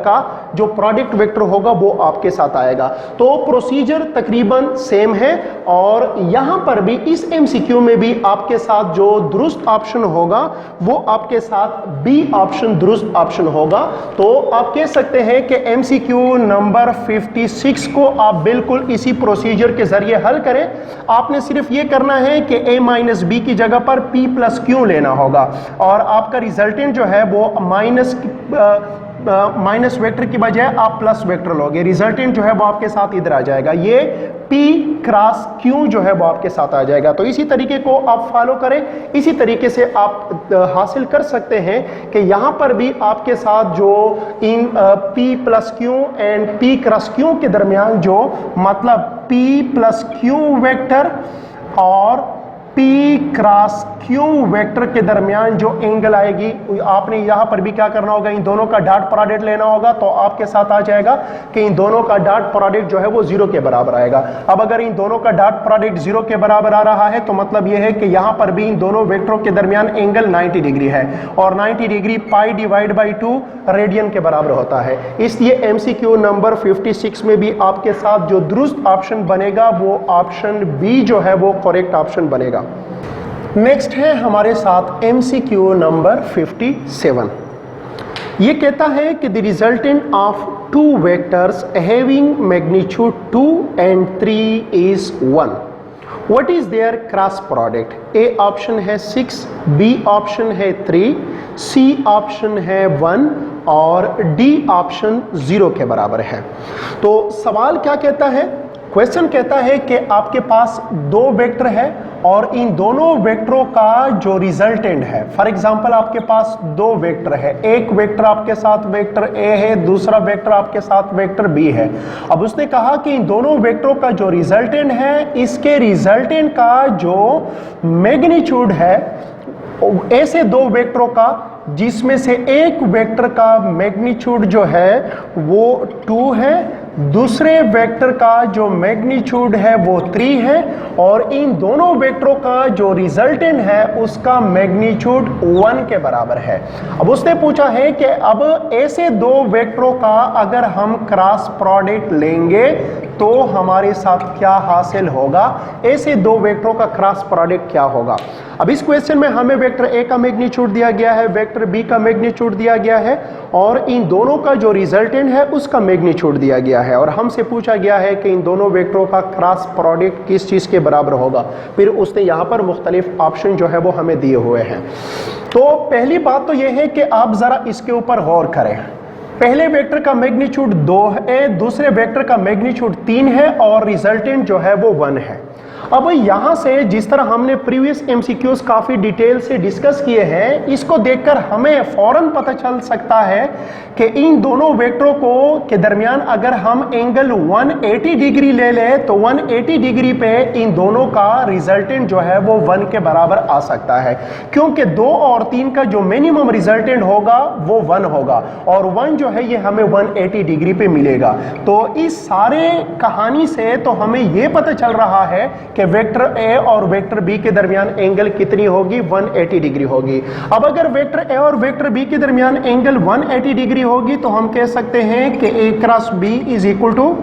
का जो प्रोडक्ट वेक्टर होगा वो आपके साथ आएगा। तो प्रोसीजर तकरीबन सेम है और यहां पर भी इस एमसीक्यू में भी आपके साथ जो दुरुस्त ऑप्शन होगा वो आपके साथ बी ऑप्शन दुरुस्त ऑप्शन होगा। तो आप कह सकते हैं कि एमसीक्यू नंबर 56 को आप बिल्कुल इसी प्रोसीजर के जरिए हल करें। आपने सिर्फ ये करना है कि a माइनस बी की जगह पर p प्लस क्यू लेना होगा और आपका रिजल्टेंट जो है वो माइनस वेक्टर की बजाय आप प्लस वेक्टर लोगे। रिजल्टेंट जो है वो आपके साथ इधर आ जाएगा। ये P क्रॉस Q जो है वो आपके साथ आ जाएगा। तो इसी तरीके को आप फॉलो करें, इसी तरीके से आप हासिल कर सकते हैं कि यहां पर भी आपके साथ जो इन P plus Q and P cross Q के दरमियान जो मतलब P प्लस Q वेक्टर और P क्रॉस Q वेक्टर के दरमियान जो एंगल आएगी, आपने यहां पर भी क्या करना होगा, इन दोनों का डॉट प्रोडक्ट लेना होगा। तो आपके साथ आ जाएगा कि इन दोनों का डॉट प्रोडक्ट जो है वो 0 के बराबर आएगा। अब अगर इन दोनों का डॉट प्रोडक्ट 0 के बराबर आ रहा है तो मतलब यह है कि यहां पर भी इन दोनों वेक्टरों के दरमियान एंगल 90 डिग्री है और 90 degree pi divide by 2 radian के बराबर होता है। इसलिए MCQ नंबर 56 में भी आपके साथ जो दुरुस्त ऑप्शन बनेगा वो ऑप्शन बी जो है वो करेक्ट ऑप्शन बनेगा। नेक्स्ट है हमारे साथ MCQ नंबर 57। ये कहता है कि the resultant of two vectors having magnitude 2 and 3 is 1। What is their cross product? A option है 6, बी ऑप्शन है 3, सी ऑप्शन है 1 और डी ऑप्शन 0 के बराबर है। तो सवाल क्या कहता है? क्वेश्चन कहता है कि आपके पास दो वेक्टर है और इन दोनों वेक्टरों का जो रिजल्टेंट है, फॉर एग्जांपल आपके पास दो वेक्टर है, एक वेक्टर आपके साथ वेक्टर ए है, दूसरा वेक्टर आपके साथ वेक्टर बी है। अब उसने कहा कि इन दोनों वेक्टरों का जो रिजल्टेंट है, इसके रिजल्टेंट का जो मैग्नीट्यूड है, ऐसे दो वेक्टरों का जिसमें से एक वेक्टर का मैग्नीट्यूड जो है वो 2 है, दूसरे वेक्टर का जो मैग्नीट्यूड है वो 3 है और इन दोनों वेक्टरों का जो रिजल्टेंट है उसका मैग्नीट्यूड 1 के बराबर है। अब उसने पूछा है कि अब ऐसे दो वेक्टरों का अगर हम क्रॉस प्रोडक्ट लेंगे तो हमारे साथ क्या हासिल होगा, ऐसे दो वेक्टरों का क्रॉस प्रोडक्ट क्या होगा। अब इस क्वेश्चन में हमें वेक्टर ए का मैग्नीट्यूड दिया गया है, वेक्टर बी का मैग्नीट्यूड दिया गया है और इन दोनों का जो रिजल्टेंट है उसका मैग्नीट्यूड दिया गया है और हमसे पूछा गया है कि इन दोनों वेक्टरों का क्रॉस प्रोडक्ट किस चीज के बराबर होगा। फिर उसने यहाँ पर मुख्तलिफ ऑप्शन जो है वो हमें दिए हुए हैं। तो पहली बात तो यह है कि आप जरा इसके ऊपर गौर करें। पहले वेक्टर का मैग्नीट्यूड 2 है, दूसरे वेक्टर का मैग्नीट्यूड 3 है और रिजल्टेंट जो है वो 1 है। अब यहां से जिस तरह हमने प्रीवियस MCQs काफी डिटेल से डिस्कस किए हैं, इसको देखकर हमें फौरन पता चल सकता है कि इन दोनों वेक्टरों को के दरमियान अगर हम एंगल 180 डिग्री ले लें तो 180 डिग्री पे इन दोनों का रिजल्टेंट जो है वो 1 के बराबर आ सकता है, क्योंकि 2 और 3 का जो मिनिमम रिजल्टेंट होगा वो 1 होगा और 1 जो है ये हमें 180 डिग्री पे मिलेगा। तो इस सारे कहानी से तो हमें ये पता चल रहा है कि वेक्टर ए और वेक्टर बी के दरमियान एंगल कितनी होगी, 180 डिग्री होगी। अब अगर वेक्टर ए और वेक्टर बी के दरमियान एंगल 180 डिग्री होगी तो हम कह सकते हैं कि A cross B is equal to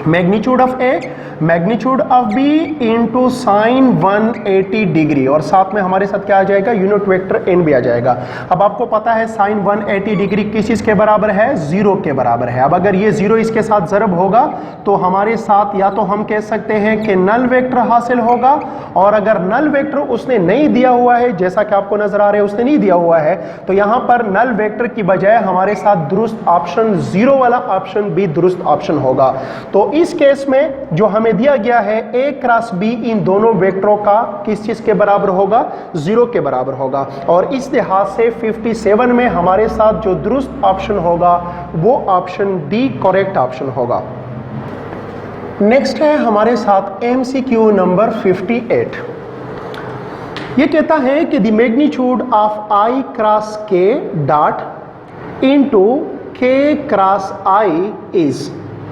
magnitude of A magnitude of B into sine 180 degree और साथ में हमारे साथ क्या आ जाएगा, यूनिट वेक्टर एन भी आ जाएगा। अब आपको पता है साइन 180 डिग्री किस चीज के बराबर है, 0 के बराबर है। अब अगर ये 0 इसके साथ ज़रब होगा तो हमारे साथ या तो हम कह सकते हैं कि नल वेक्टर हासिल होगा और अगर नल वेक्टर उसने नहीं दिया हुआ है, जैसा कि आपको नजर आ रहा है उसने नहीं दिया हुआ है, तो यहां पर नल वेक्टर की बजाय हमारे साथ दुरुस्त ऑप्शन 0 वाला ऑप्शन भी दुरुस्त ऑप्शन होगा। तो इस केस में जो हमें दिया गया है ए क्रॉस बी इन दोनों वेक्टरों का किस चीज के बराबर होगा, 0 के बराबर होगा और इस लिहाज से 57 में हमारे साथ जो दुरुस्त ऑप्शन होगा वो ऑप्शन डी करेक्ट ऑप्शन होगा। नेक्स्ट है हमारे साथ MCQ नंबर 58। ये कहता है कि the magnitude of I cross K dot into K cross I is,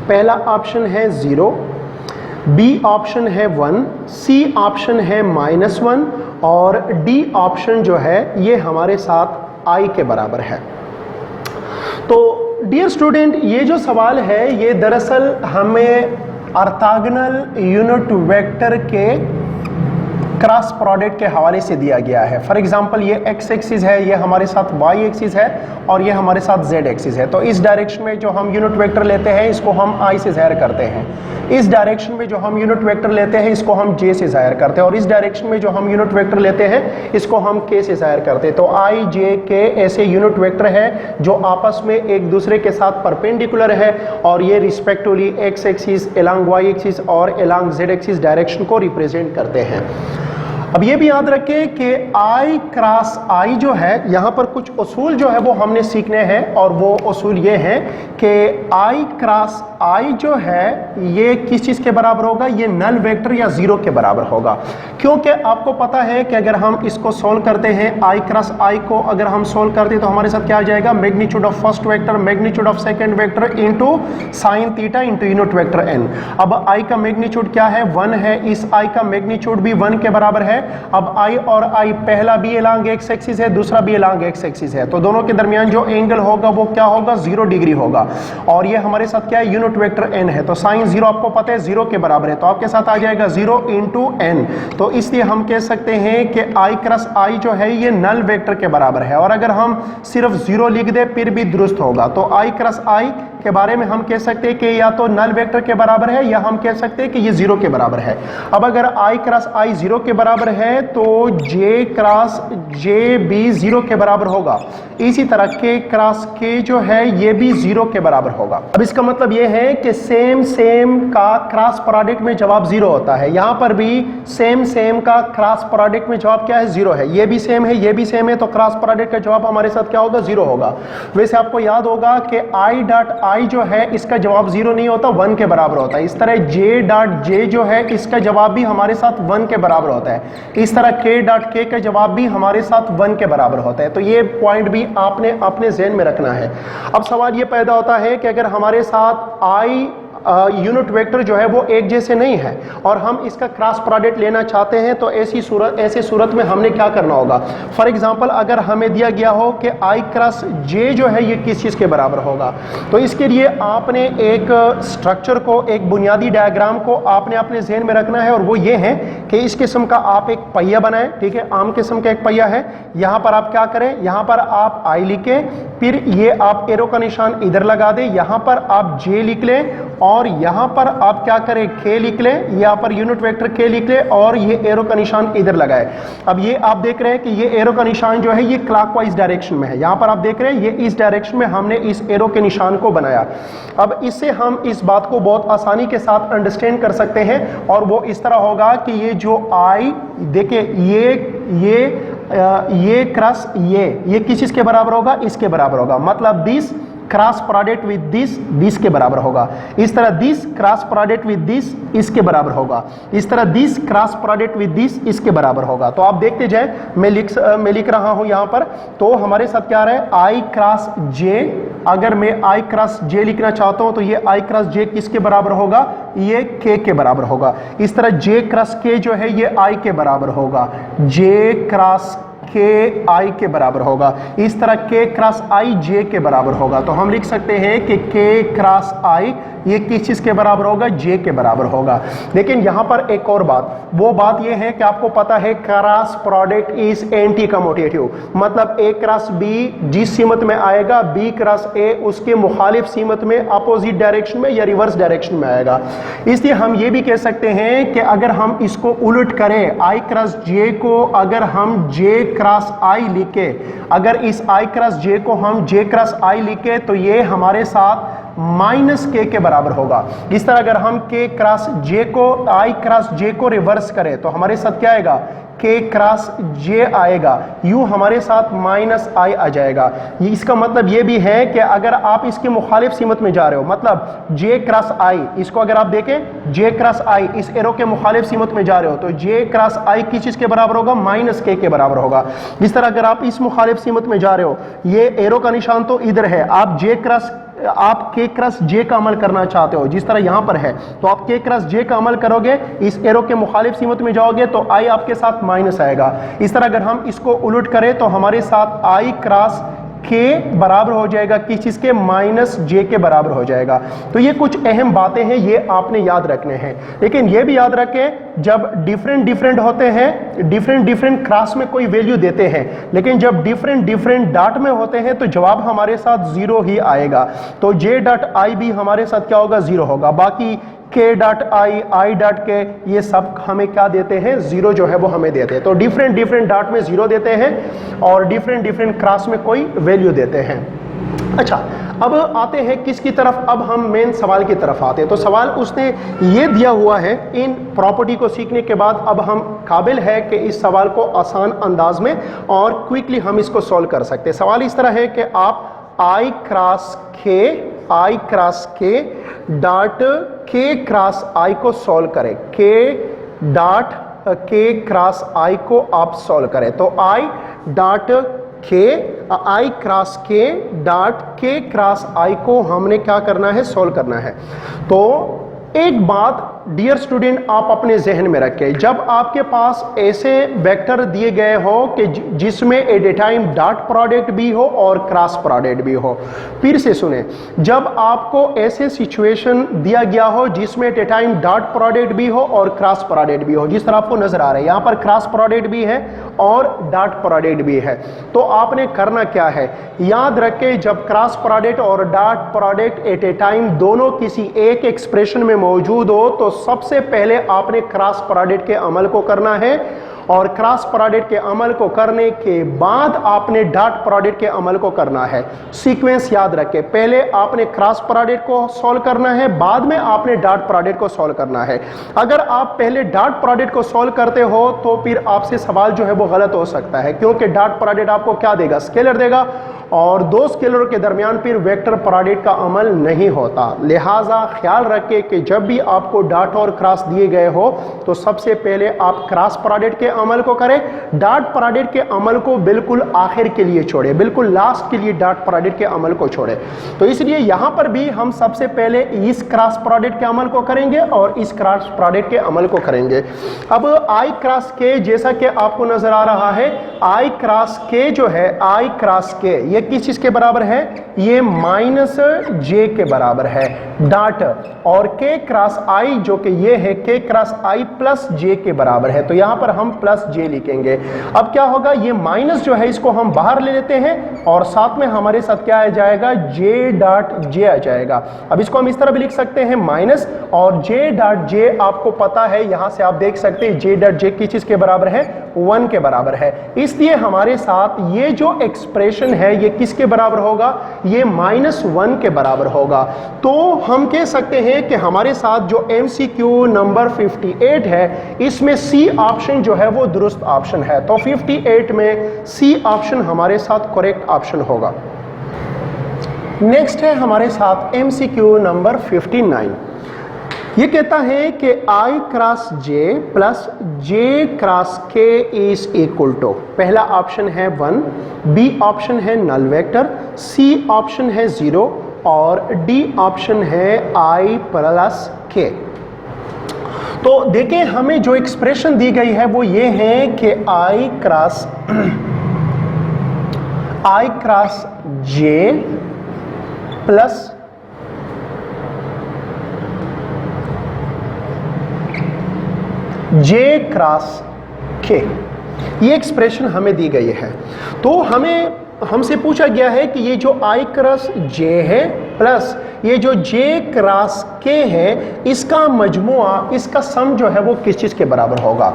पहला ऑप्शन है 0, बी ऑप्शन है 1, सी ऑप्शन है -1 और डी ऑप्शन जो है ये हमारे साथ I के बराबर है। तो डियर स्टूडेंट, ये जो सवाल है ये दरअसल हमें ऑर्थोगोनल यूनिट वेक्टर के क्रॉस प्रोडक्ट के हवाले से दिया गया है। फॉर एग्जांपल ये एक्स एक्सिस है, ये हमारे साथ वाई एक्सिस है और ये हमारे साथ जेड एक्सिस है। तो इस डायरेक्शन में जो हम यूनिट वेक्टर लेते हैं इसको हम आई से ज़ाहिर करते हैं, इस डायरेक्शन में जो हम यूनिट वेक्टर लेते हैं इसको हम जे से ज़ाहिर करते हैं और इस डायरेक्शन में जो हम यूनिट वेक्टर लेते हैं इसको हम के से ज़ाहिर करते हैं। तो आई जे के ऐसे यूनिट वेक्टर है जो आपस में एक दूसरे के साथ परपेंडिकुलर है और ये respectively x axis, along y axis और एलॉन्ग जेड एक्सिस डायरेक्शन को रिप्रेजेंट करते हैं। अब ये भी याद रखें कि आई क्रॉस आई जो है, यहाँ पर कुछ उसूल जो है वो हमने सीखने हैं और वो उसूल ये हैं कि आई क्रॉस आई जो है ये किस चीज़ के बराबर होगा, ये नल वेक्टर या ज़ीरो के बराबर होगा। क्योंकि आपको पता है कि अगर हम इसको सोल्व करते हैं आई क्रॉस आई को अगर हम सोल्व करते हैं तो हमारे साथ क्या आ जाएगा, magnitude of first vector magnitude of second vector into sine theta into unit vector N. अब आई का मैग्नीट्यूड क्या है, 1 है, इस आई का मैग्नीट्यूड भी 1 के बराबर है। अब I और I पहला भी एलॉन्ग एक्स एक्सिस है, दूसरा भी एलॉन्ग एक्स एक्सिस है, तो दोनों के दरमियान जो एंगल होगा वो क्या होगा, 0 डिग्री होगा। और ये हमारे साथ क्या है, यूनिट वेक्टर n है, तो साइन 0 आपको पता है 0 के बराबर है, तो आपके साथ आ जाएगा 0 इंटू n। तो इसलिए हम कह सकते हैं कि I क्रॉस I जो है ये नल वेक्टर के बराबर है। और अगर हम सिर्फ 0 लिख दे फिर भी दुरुस्त होगा। तो I क्रॉस I के बारे में हम कह सकते हैं कि या तो नल वेक्टर के बराबर है या हम कह सकते हैं कि ये 0 के बराबर है। अब अगर I क्रॉस I 0 के बराबर है तो J क्रॉस J भी 0 के बराबर होगा। इसी तरह K क्रॉस K जो है ये भी 0 के बराबर होगा। अब इसका मतलब ये है कि सेम का क्रॉस प्रोडक्ट में जवाब 0 होता है। यहाँ पर भी सेम का क्रॉस प्रोडक्ट में जवाब क्या है, 0 है। ये भी सेम है, ये भी सेम है, तो क्रॉस प्रोडक्ट का जवाब हमारे साथ क्या होगा, 0 होगा। वैसे आपको याद होगा कि I डॉट I जो है इसका जवाब 0 नहीं होता, 1 के बराबर होता है। इस तरह J डॉट J जो है इसका जवाब भी हमारे साथ 1 के बराबर होता है। इस तरह K डॉट K का जवाब भी हमारे साथ 1 के बराबर होता है। तो ये पॉइंट भी आपने अपने ज़हन में रखना है। अब सवाल ये पैदा होता है कि अगर हमारे साथ I यूनिट वेक्टर जो है वो एक जैसे नहीं है और हम इसका क्रॉस प्रोडक्ट लेना चाहते हैं तो ऐसी सूरत में हमने क्या करना होगा। फॉर एग्जांपल अगर हमें दिया गया हो कि I क्रॉस J जो है ये किस चीज़ के बराबर होगा, तो इसके लिए आपने एक स्ट्रक्चर को, एक बुनियादी डायग्राम को आपने अपने जहन में रखना है और वो ये है कि इस किस्म का आप एक पहिया बनाएं, ठीक है, आम किस्म का एक पहिया है। यहाँ पर आप क्या करें, यहाँ पर आप I लिखें, फिर ये आप एरो का निशान इधर लगा दें, यहाँ पर आप J लिख लें और यहाँ पर आप क्या करें, K लिख लें, यहाँ पर यूनिट वेक्टर K लिख लें और ये एरो का निशान इधर लगाए। अब ये आप देख रहे हैं कि ये एरो का निशान जो है ये क्लॉकवाइज डायरेक्शन में है। यहाँ पर आप देख रहे हैं ये इस डायरेक्शन में हमने इस एरो के निशान को बनाया। अब इससे हम इस बात को बहुत आसानी के साथ अंडरस्टैंड कर सकते हैं और वो इस तरह होगा कि ये जो I देखिए ये क्रॉस ये किस चीज़ के बराबर होगा, इसके बराबर होगा। मतलब this cross product with this के बराबर होगा। इस तरह this cross product with this इसके बराबर होगा। इस तरह this cross product with this इसके बराबर होगा। तो आप देखते जाए, मैं लिख रहा हूं यहां पर, तो हमारे साथ क्या रहा है, I क्रॉस J। अगर मैं I क्रॉस J लिखना चाहता हूं तो ये I क्रॉस J किसके बराबर होगा, ये K के बराबर होगा। इस तरह J क्रॉस K जो है ये I के बराबर होगा, J क्रॉस K I के बराबर होगा। इस तरह K क्रॉस I J के बराबर होगा। तो हम लिख सकते हैं कि K क्रॉस I ये किस चीज़ के बराबर होगा, J के बराबर होगा। लेकिन यहाँ पर एक और बात, वो बात ये है कि आपको पता है cross product is anti commutative, मतलब A क्रॉस B जिस सीमत में आएगा B क्रॉस A उसके मुखालिफ सीमत में, अपोजिट डायरेक्शन में या रिवर्स डायरेक्शन में आएगा। इसलिए हम ये भी कह सकते हैं कि अगर हम इसको उलट करें, I क्रॉस J को अगर हम J क्रॉस I लिखे, अगर इस I क्रॉस J को हम J क्रॉस I लिखे तो ये हमारे साथ माइनस K के बराबर होगा। इस तरह अगर हम K क्रॉस J को I क्रॉस J को रिवर्स करें तो हमारे साथ क्या आएगा, K क्रॉस J आएगा, यूं हमारे साथ माइनस I आ जाएगा। इसका मतलब ये भी है कि अगर आप इसके मुखालिफ सीमत में जा रहे हो, मतलब J क्रॉस I, इसको अगर आप देखें J क्रॉस I इस एरो के मुखालिफ सीमत में जा रहे हो तो J क्रॉस I किस चीज़ के बराबर होगा, माइनस K के बराबर होगा। इस तरह अगर आप इस मुखालिफ सीमत में जा रहे हो, ये एरो का निशान तो इधर है, आप K क्रॉस J का अमल करना चाहते हो, जिस तरह यहाँ पर है, तो आप K क्रॉस J का अमल करोगे, इस एरो के मुखालिफ सीमत में जाओगे तो I आपके साथ माइनस आएगा। इस तरह अगर हम इसको उलट करें तो हमारे साथ I क्रॉस के बराबर हो जाएगा किस चीज के, माइनस जे के बराबर हो जाएगा। तो ये कुछ अहम बातें हैं, ये आपने याद रखने हैं। लेकिन ये भी याद रखें, जब डिफरेंट होते हैं, डिफरेंट क्लास में कोई वैल्यू देते हैं, लेकिन जब डिफरेंट डॉट में होते हैं तो जवाब हमारे साथ जीरो ही आएगा। तो जे डॉट आई भी हमारे साथ क्या होगा, जीरो होगा। बाकी के डॉट आई डॉट के, ये सब हमें क्या देते हैं, जीरो जो है वो हमें देते हैं। तो डिफरेंट डॉट में जीरो देते हैं और डिफरेंट क्रॉस में कोई वैल्यू देते हैं। अच्छा, अब आते हैं किसकी तरफ, अब हम मेन सवाल की तरफ आते हैं। तो सवाल उसने ये दिया हुआ है, इन प्रॉपर्टी को सीखने के बाद अब हम काबिल है कि इस सवाल को आसान अंदाज में और क्विकली हम इसको सॉल्व कर सकते हैं। सवाल इस तरह है कि आप आई क्रॉस के डॉट के क्रॉस आई को सॉल्व करें, के डॉट के क्रॉस आई को आप सॉल्व करें। तो आई डॉट के, आई क्रॉस के डॉट के क्रॉस आई को हमने क्या करना है, सॉल्व करना है। तो एक बात डियर स्टूडेंट आप अपने जहन में रखें, जब आपके पास ऐसे वेक्टर दिए गए हो कि जिसमें at a time dot product भी हो और क्रॉस प्रोडक्ट भी हो। फिर से सुने, जब आपको ऐसे सिचुएशन दिया गया हो जिसमें at a time dot product भी हो और क्रॉस प्रोडक्ट भी हो, जिस तरह आपको नजर आ रहा है यहां पर क्रॉस प्रोडक्ट भी है और डॉट प्रोडक्ट भी है, तो आपने करना क्या है, याद रखें जब क्रॉस प्रोडक्ट और dot product at a time दोनों किसी एक एक्सप्रेशन में मौजूद हो तो सबसे पहले आपने क्रॉस प्रोडक्ट के अमल को करना है और क्रॉस प्रोडक्ट के अमल को करने के बाद आपने डॉट प्रोडक्ट के अमल को करना है। सीक्वेंस याद रखें, पहले आपने क्रॉस प्रोडक्ट को सॉल्व करना है, बाद में आपने डॉट प्रोडक्ट को सॉल्व करना है। अगर आप पहले डॉट प्रोडक्ट को सॉल्व करते हो तो फिर आपसे सवाल जो है वो गलत हो सकता है, क्योंकि डॉट प्रोडक्ट आपको क्या देगा, स्केलर देगा और दो स्केलर के दरमियान फिर वेक्टर प्रोडक्ट का अमल नहीं होता। लिहाजा ख्याल रखें कि जब भी आपको डॉट और क्रॉस दिए गए हो तो सबसे पहले आप क्रॉस प्रोडक्ट के अमल को करें, डॉट प्रोडक्ट के अमल को बिल्कुल आखिर के लिए छोड़े, बिल्कुल लास्ट के लिए डॉट प्रोडक्ट के अमल को छोड़े। तो इसलिए यहां पर भी हम सबसे पहले इस क्रॉस प्रोडक्ट के अमल को करेंगे और इस क्रॉस प्रोडक्ट के अमल को करेंगे। अब आई क्रॉस के, जैसा कि आपको नजर आ रहा है, आई क्रॉस के जो है, आई क्रॉस के ये किस चीज के बराबर है, ये माइनस जे के बराबर है डॉट, और के क्रॉस आई जो कि ये है के क्रॉस आई प्लस जे के बराबर है। तो यहां पर हम प्लस जे लिखेंगे। अब क्या होगा, ये माइनस जो है इसको हम बाहर ले लेते हैं और साथ में हमारे साथ क्या आ जाएगा, जे डॉट जे आ जाएगा। अब इसको हम इस तरह भी लिख सकते हैं माइनस और जे डॉट जे, आपको पता है यहां से आप देख सकते हैं जे डॉट जे किस चीज के बराबर है, 1 के बराबर है। इसलिए हमारे साथ ये जो एक्सप्रेशन है ये किसके बराबर होगा, ये -1 के बराबर होगा। तो हम कह सकते हैं कि हमारे साथ जो MCQ नंबर 58 है इसमें सी ऑप्शन जो है वो दुरुस्त ऑप्शन है। तो 58 में सी ऑप्शन हमारे साथ करेक्ट ऑप्शन होगा। नेक्स्ट है हमारे साथ MCQ नंबर 59। ये कहता है कि I cross J plus J cross K is equal to, पहला ऑप्शन है 1, B ऑप्शन है नल वेक्टर, C ऑप्शन है 0 और D ऑप्शन है I प्लस K। तो देखें हमें जो एक्सप्रेशन दी गई है वो ये है कि I cross J plus J cross K, ये एक्सप्रेशन हमें दी गई है। तो हमसे पूछा गया है कि ये जो I क्रॉस J है प्लस ये जो J क्रॉस K है, इसका मजमुआ, इसका सम जो है वो किस चीज़ के बराबर होगा।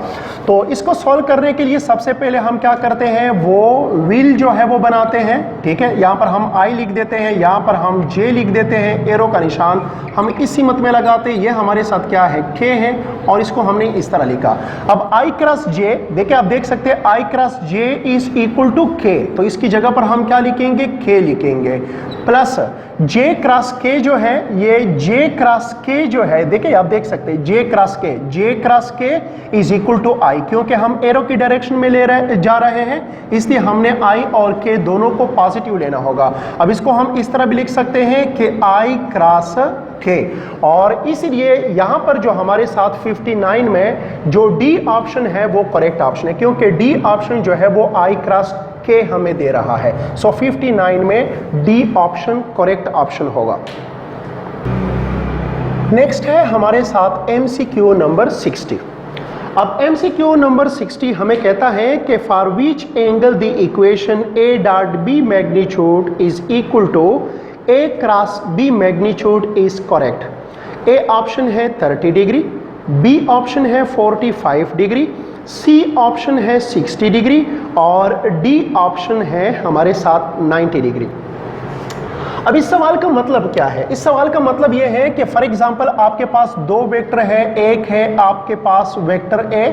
तो इसको सॉल्व करने के लिए सबसे पहले हम क्या करते हैं, वो व्हील जो है वो बनाते हैं। ठीक है, यहाँ पर हम I लिख देते हैं, यहाँ पर हम J लिख देते हैं, एरो का निशान हम इसी मत में लगाते हैं। ये हमारे साथ क्या है, K है और इसको हमने इस तरह लिखा। अब I क्रॉस J, देखिए आप देख सकते हैं I cross J is equal to K, तो इसकी जगह पर हम क्या लिखेंगे, K लिखेंगे, प्लस J क्रॉस K जो है, ये J क्रॉस K जो है, देखिए आप देख सकते हैं J cross K is equal to I, क्योंकि हम एरो की डायरेक्शन में जा रहे हैं इसलिए हमने I और K दोनों को पॉजिटिव लेना होगा। अब इसको हम इस तरह भी लिख सकते हैं कि I क्रॉस K, और इसलिए यहां पर जो हमारे साथ 59 में जो D ऑप्शन है वो करेक्ट ऑप्शन है, क्योंकि D ऑप्शन जो है वो I क्रॉस के हमें दे रहा है। सो 59 में डी ऑप्शन करेक्ट ऑप्शन होगा। नेक्स्ट है हमारे साथ MCQ नंबर 60। अब MCQ नंबर 60 हमें कहता है कि for which angle the equation A dot B magnitude is equal to A cross B magnitude is correct. A option है 30 डिग्री, B ऑप्शन है 45 डिग्री, C ऑप्शन है 60 डिग्री और D option है हमारे साथ 90 डिग्री। अब इस सवाल का मतलब क्या है? इस सवाल का मतलब यह है कि फॉर एग्जांपल आपके पास दो वेक्टर है, एक है आपके पास वेक्टर A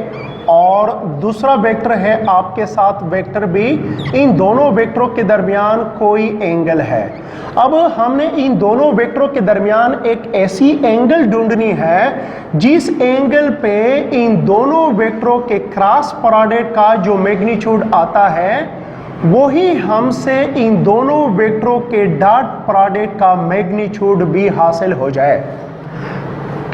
और दूसरा वेक्टर है आपके साथ वेक्टर B। इन दोनों वेक्टरों के दरमियान कोई एंगल है। अब हमने इन दोनों वेक्टरों के दरमियान एक ऐसी एंगल ढूंढनी है जिस एंगल पे इन दोनों वेक्टरों के क्रॉस प्रोडक्ट का जो मैग्नीट्यूड आता है वही हमसे इन दोनों वेक्टरों के डॉट प्रोडक्ट का मैग्नीट्यूड भी हासिल हो जाए।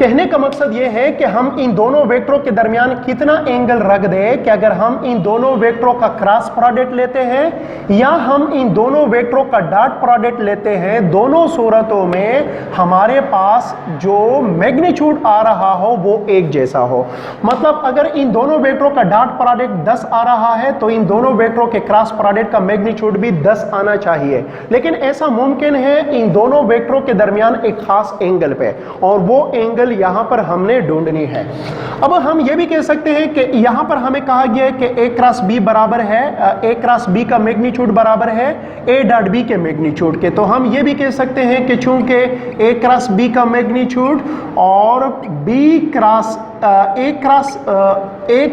कहने का मकसद यह है कि हम इन दोनों वेक्टरों के दरमियान कितना एंगल रख दें कि अगर हम इन दोनों वेक्टरों का क्रॉस प्रोडक्ट लेते हैं या हम इन दोनों वेक्टरों का डॉट प्रोडक्ट लेते हैं, दोनों सूरतों में हमारे पास जो मैग्नीट्यूड आ रहा हो वो एक जैसा हो। मतलब अगर इन दोनों वेक्टरों का डॉट प्रोडक्ट 10 आ रहा है तो इन दोनों वेक्टरों के क्रॉस प्रोडक्ट का मैग्नीट्यूड भी 10 आना चाहिए। लेकिन ऐसा मुमकिन है इन दोनों वेक्टरों के दरमियान एक खास एंगल पे, और वो एंगल यहां पर हमने ढूंढनी है। अब हम यह भी कह सकते हैं कि यहां पर हमें कहा गया है कि A क्रॉस B बराबर है, A क्रॉस B का मैग्नीट्यूड बराबर है A डॉट B के मैग्नीट्यूड के। तो हम यह भी कह सकते हैं कि चूंकि A क्रॉस B का मैग्नीट्यूड और A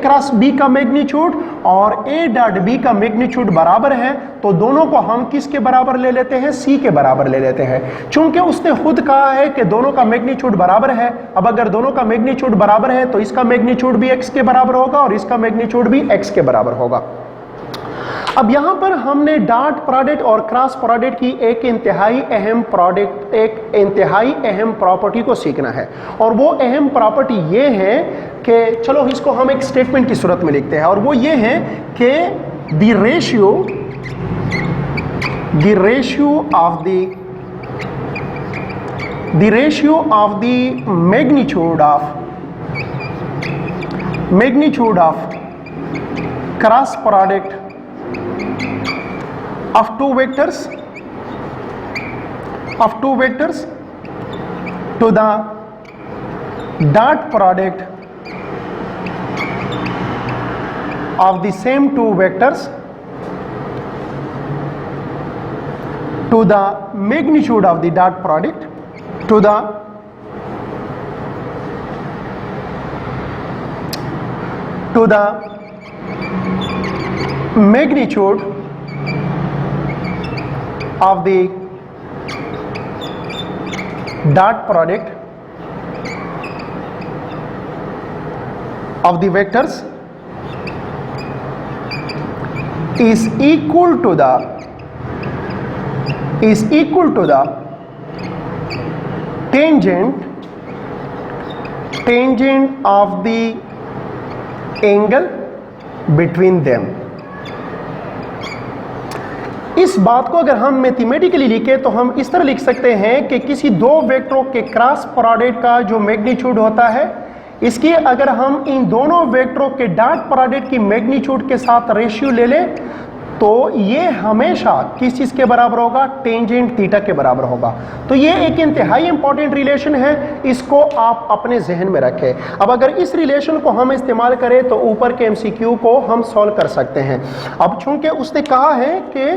क्रॉस B का मैग्नीट्यूड और A डॉट B का मैग्नीट्यूड बराबर है, तो दोनों को हम किसके बराबर ले लेते हैं? C के बराबर ले लेते हैं। चूंकि उसने खुद कहा है कि दोनों का मैग्नीट्यूड बराबर है, अब अगर दोनों का मैग्नीट्यूड बराबर है तो इसका मैग्नीट्यूड भी x के बराबर होगा और इसका मैग्नीट्यूड भी x के बराबर होगा। अब यहां पर हमने डॉट प्रोडक्ट और क्रॉस प्रोडक्ट की एक इंतहाई अहम प्रॉपर्टी को सीखना है, और वो अहम प्रॉपर्टी ये है कि चलो इसको हम एक स्टेटमेंट की सूरत में लिखते हैं, और वो ये है कि the ratio of the magnitude of cross product of two vectors to the dot product of the same two vectors to the magnitude of the dot product to the magnitude of the dot product of the vectors is equal to the tangent of the angle between them। इस बात को अगर हम mathematically लिखें तो हम इस तरह लिख सकते हैं कि किसी दो वेक्टरों के क्रॉस प्रोडक्ट का जो मैग्नीट्यूड होता है, इसकी अगर हम इन दोनों वेक्टरों के डॉट प्रोडक्ट की मैग्नीट्यूड के साथ रेशियो ले लें तो ये हमेशा किस चीज के बराबर होगा? टेंजेंट थीटा के बराबर होगा। तो ये एक इंतहाई इंपॉर्टेंट रिलेशन है, इसको आप अपने जहन में रखें। अब अगर इस रिलेशन को हम इस्तेमाल करें तो ऊपर के MCQ को हम सॉल्व कर सकते हैं। अब चूंकि उसने कहा है कि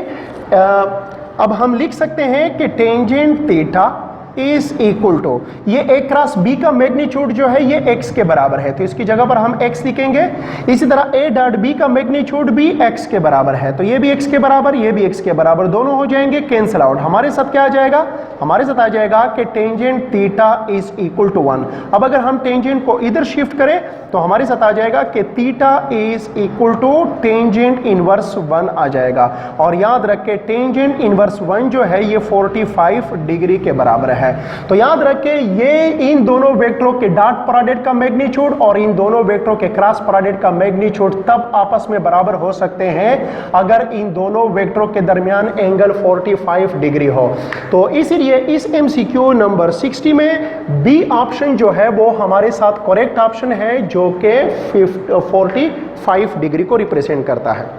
अब हम लिख सकते हैं कि tangent theta is equal to, ये A क्रॉस B का मैग्नीट्यूड जो है ये x के बराबर है, तो इसकी जगह पर हम x लिखेंगे। इसी तरह A डॉट B का मैग्नीट्यूड भी x के बराबर है, तो ये भी x के बराबर, ये भी x के बराबर, दोनों हो जाएंगे कैंसिल आउट। हमारे साथ क्या आ जाएगा? हमारे साथ आ जाएगा कि tangent theta is equal to 1। अब अगर हम टेंजेंट को इधर शिफ्ट करें तो हमारे साथ आ जाएगा कि theta is equal to tangent inverse 1 आ जाएगा। और याद रखें टेंजेंट इनवर्स 1 जो है ये 45 डिग्री के बराबर है। है। तो याद रखें, ये इन दोनों वेक्टरों के डॉट प्रोडक्ट का मैग्नीट्यूड और इन दोनों वेक्टरों के क्रॉस प्रोडक्ट का मैग्नीट्यूड तब आपस में बराबर हो सकते हैं अगर इन दोनों वेक्टरों के दरमियान एंगल 45 डिग्री हो। तो इसीलिए इस एमसीक्यू नंबर 60 में बी ऑप्शन जो है वो हमारे साथ करेक्ट ऑप्शन है, जो कि 45 डिग्री को रिप्रेजेंट करता है।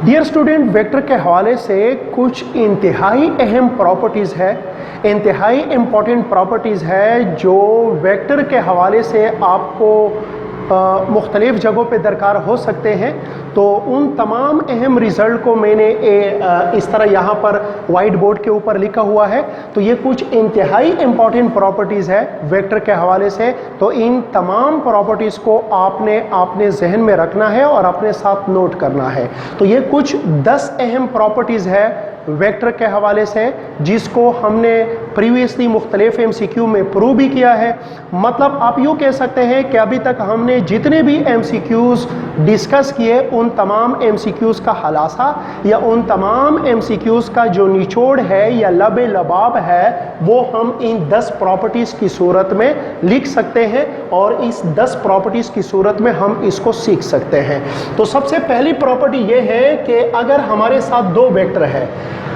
डियर स्टूडेंट, वेक्टर के हवाले से कुछ इंतहाई अहम प्रॉपर्टीज है, इंतहाई इंपॉर्टेंट प्रॉपर्टीज है जो वेक्टर के हवाले से आपको मुख्तलिफ जगहों पे दरकार हो सकते हैं। तो उन तमाम अहम रिजल्ट को मैंने इस तरह यहाँ पर वाइट बोर्ड के ऊपर लिखा हुआ है। तो ये कुछ इंतहाई इंपॉर्टेंट प्रॉपर्टीज़ है वेक्टर के हवाले से। तो इन तमाम प्रॉपर्टीज़ को आपने अपने जहन में रखना है और अपने साथ नोट करना है। तो ये कुछ 10 अहम प्रॉपर्टीज़ है वेक्टर के हवाले से, जिसको हमने प्रीवियसली मुख्तलिफ एमसीक्यू में प्रूव भी किया है। मतलब आप यूँ कह सकते हैं कि अभी तक हमने जितने भी एमसीक्यूज़ डिस्कस किए उन तमाम एमसीक्यूज़ का खुलासा या उन तमाम एमसीक्यूज़ का जो निचोड़ है या लबे लबाब है वो हम इन 10 प्रॉपर्टीज़ की सूरत में लिख सकते हैं और इस 10 प्रॉपर्टीज़ की सूरत में हम इसको सीख सकते हैं। तो सबसे पहली प्रॉपर्टी ये है कि अगर हमारे साथ दो वेक्टर है,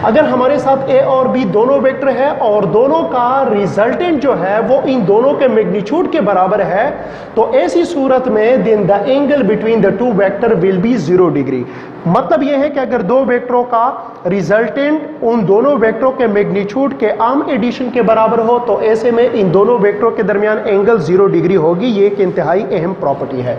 अगर हमारे साथ ए और बी दोनों वेक्टर है और दोनों का रिजल्टेंट जो है वो इन दोनों के मैग्नीट्यूड के बराबर है, तो ऐसी सूरत में then the angle between the two vector will be 0 degree. मतलब यह है कि अगर दो वेक्टरों का रिजल्टेंट उन दोनों वेक्टरों के मैग्नीट्यूड के आम एडिशन के बराबर हो, तो ऐसे में इन दोनों वेक्टरों के दरमियान एंगल 0 डिग्री होगी। ये एक इंतहाई अहम प्रॉपर्टी है।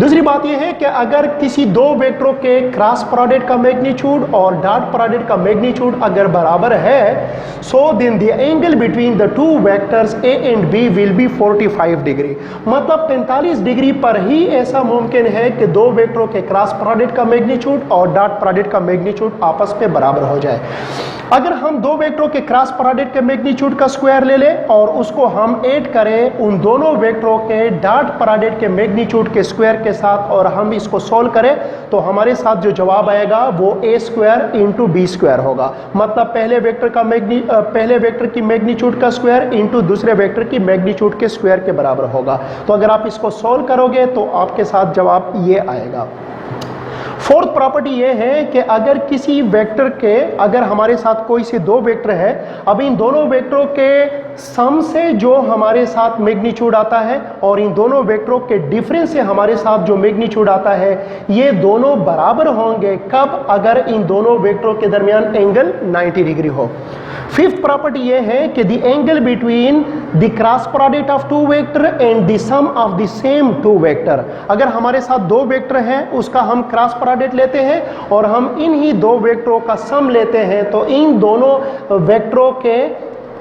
दूसरी बात यह है कि अगर किसी दो वेक्टरों के क्रॉस प्रोडक्ट का मैग्नीट्यूड और डॉट प्रोडक्ट का मैग्नीट्यूड अगर बराबर है, so then the angle between the two vectors A and B will be 45 degree. मतलब 45 डिग्री पर ही ऐसा मुमकिन है कि दो वेक्टरों के क्रॉस प्रोडक्ट का मैग्नीट्यूड और डॉट प्रोडक्ट का मैग्नीट्यूड आपस में बराबर हो जाए। अगर हम दो वेक्टरों के क्रॉस प्रोडक्ट के मैग्नीट्यूड का स्क्वायर ले लें और उसको हम ऐड करें उन दोनों वेक्टरों के डॉट प्रोडक्ट के मैग्नीट्यूड के स्क्वायर के साथ और हम इसको सॉल्व करें, तो हमारे साथ जो जवाब आएगा वो a square into B square होगा। मतलब पहले वेक्टर की मैग्नीट्यूड का स्क्वायर इंटू दूसरे वेक्टर की मैग्नीट्यूड के स्क्वायर के बराबर होगा। तो अगर आप इसको सॉल्व करोगे तो आपके साथ जवाब ये आएगा। फोर्थ प्रॉपर्टी ये है कि अगर किसी वेक्टर के, अगर हमारे साथ कोई से दो वेक्टर है, अब इन दोनों वेक्टरों के सम से जो हमारे साथ मैग्नीट्यूड आता है और इन दोनों वेक्टरों के डिफरेंस से हमारे साथ जो मैग्नीट्यूड आता है, ये दोनों बराबर होंगे कब? अगर इन दोनों वेक्टरों के दरमियान एंगल 90 डिग्री हो। फिफ्थ प्रॉपर्टी ये है कि the angle between the cross product of two vector and the sum of the same two vector, अगर हमारे साथ दो वेक्टर हैं उसका हम क्रॉस प्रोडक्ट लेते हैं और हम इन ही दो वेक्टरों का सम लेते हैं, तो इन दोनों वेक्टरों के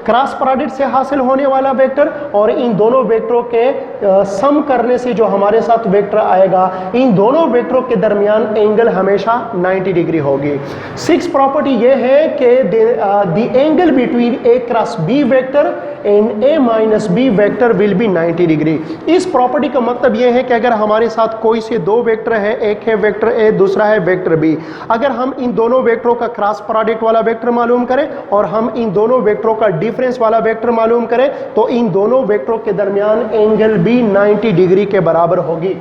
क्रॉस प्रोडक्ट से हासिल होने वाला वेक्टर और इन दोनों वेक्टरों के सम करने से जो हमारे साथ वेक्टर आएगा, इन दोनों वेक्टरों के दरमियान एंगल हमेशा 90 डिग्री होगी। सिक्स प्रॉपर्टी ये है कि the angle between A cross B vector and A minus B vector will be 90 degree. इस प्रॉपर्टी का मतलब ये है कि अगर हमारे साथ कोई से दो वेक्टर है, एक है वेक्टर ए, दूसरा है वेक्टर बी, अगर हम इन दोनों वेक्टरों का क्रॉस प्रोडक्ट वाला वेक्टर मालूम करें और हम इन दोनों वेक्टरों का डिफरेंस वाला वेक्टर मालूम करें, तो इन दोनों वेक्टरों के दरमियान एंगल भी 90 डिग्री के बराबर होगी।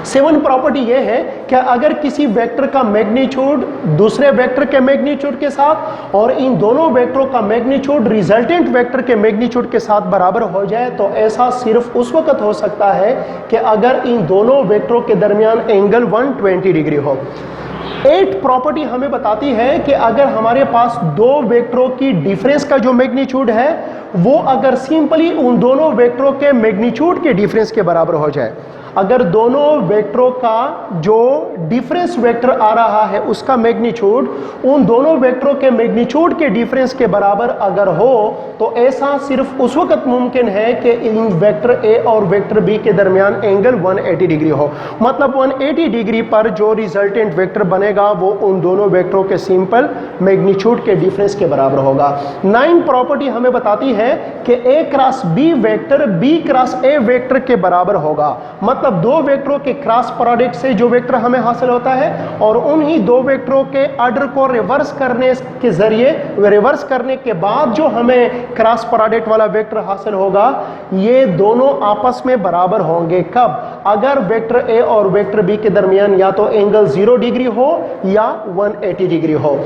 सेवन प्रॉपर्टी यह है कि अगर किसी वेक्टर का मैग्नीट्यूड दूसरे वेक्टर के मैग्नीट्यूड के साथ और इन दोनों वेक्टरों का मैग्नीट्यूड रिजल्टेंट वेक्टर के मैग्नीट्यूड के साथ बराबर हो जाए, तो ऐसा सिर्फ उस वक्त हो सकता है कि अगर इन दोनों वेक्टरों के दरमियान एंगल 120 डिग्री हो। 8 प्रॉपर्टी हमें बताती है कि अगर हमारे पास दो वेक्टरों की डिफरेंस का जो मैग्नीट्यूड है वो अगर सिंपली उन दोनों वेक्टरों के मैग्नीट्यूड के डिफरेंस के बराबर हो जाए, अगर दोनों वेक्टरों का जो डिफरेंस वेक्टर आ रहा है उसका मैग्नीट्यूड उन दोनों वेक्टरों के मैग्नीट्यूड के डिफरेंस के बराबर अगर हो, तो ऐसा सिर्फ उस वक्त मुमकिन है कि इन वेक्टर ए और वेक्टर बी के दरमियान एंगल 180 डिग्री हो। मतलब 180 डिग्री पर जो रिजल्टेंट वेक्टर बनेगा वो उन दोनों वेक्टरों के सिंपल मैग्नीट्यूड के डिफरेंस के बराबर होगा। 9 प्रॉपर्टी हमें बताती है कि A cross B vector B cross A vector के बराबर होगा। मतलब दो वेक्टरों के क्रॉस प्रोडक्ट से जो वेक्टर हमें हासिल होता है और उन्हीं दो वेक्टरों के ऑर्डर को रिवर्स करने के जरिए, रिवर्स करने के बाद जो हमें क्रॉस प्रोडक्ट वाला वेक्टर हासिल होगा, ये दोनों आपस में बराबर होंगे। कब? अगर वेक्टर ए और वेक्टर बी के दरमियान या तो एंगल 0 डिग्री हो या 180 डिग्री हो।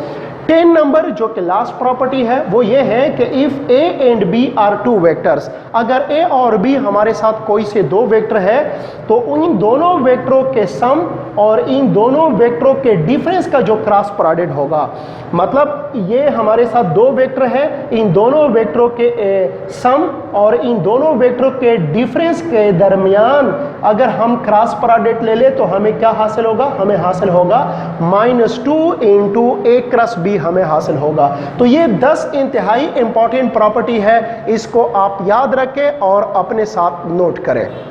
10 नंबर जो कि लास्ट प्रॉपर्टी है वो ये है कि if A and B are two vectors, अगर ए और बी हमारे साथ कोई से दो वेक्टर है तो इन दोनों वेक्टरों के सम और इन दोनों वेक्टरों के डिफरेंस का जो क्रॉस प्रोडक्ट होगा, मतलब ये हमारे साथ दो वेक्टर है, इन दोनों वेक्टरों के सम और इन दोनों वेक्टरों के डिफरेंस के दरमियान अगर हम क्रॉस प्रोडक्ट ले ले तो हमें क्या हासिल होगा? हमें हासिल होगा -2 इंटू ए क्रॉस बी हमें हासिल होगा। तो ये 10 इंतहाई इंपॉर्टेंट प्रॉपर्टी है, इसको आप याद रखें और अपने साथ नोट करें।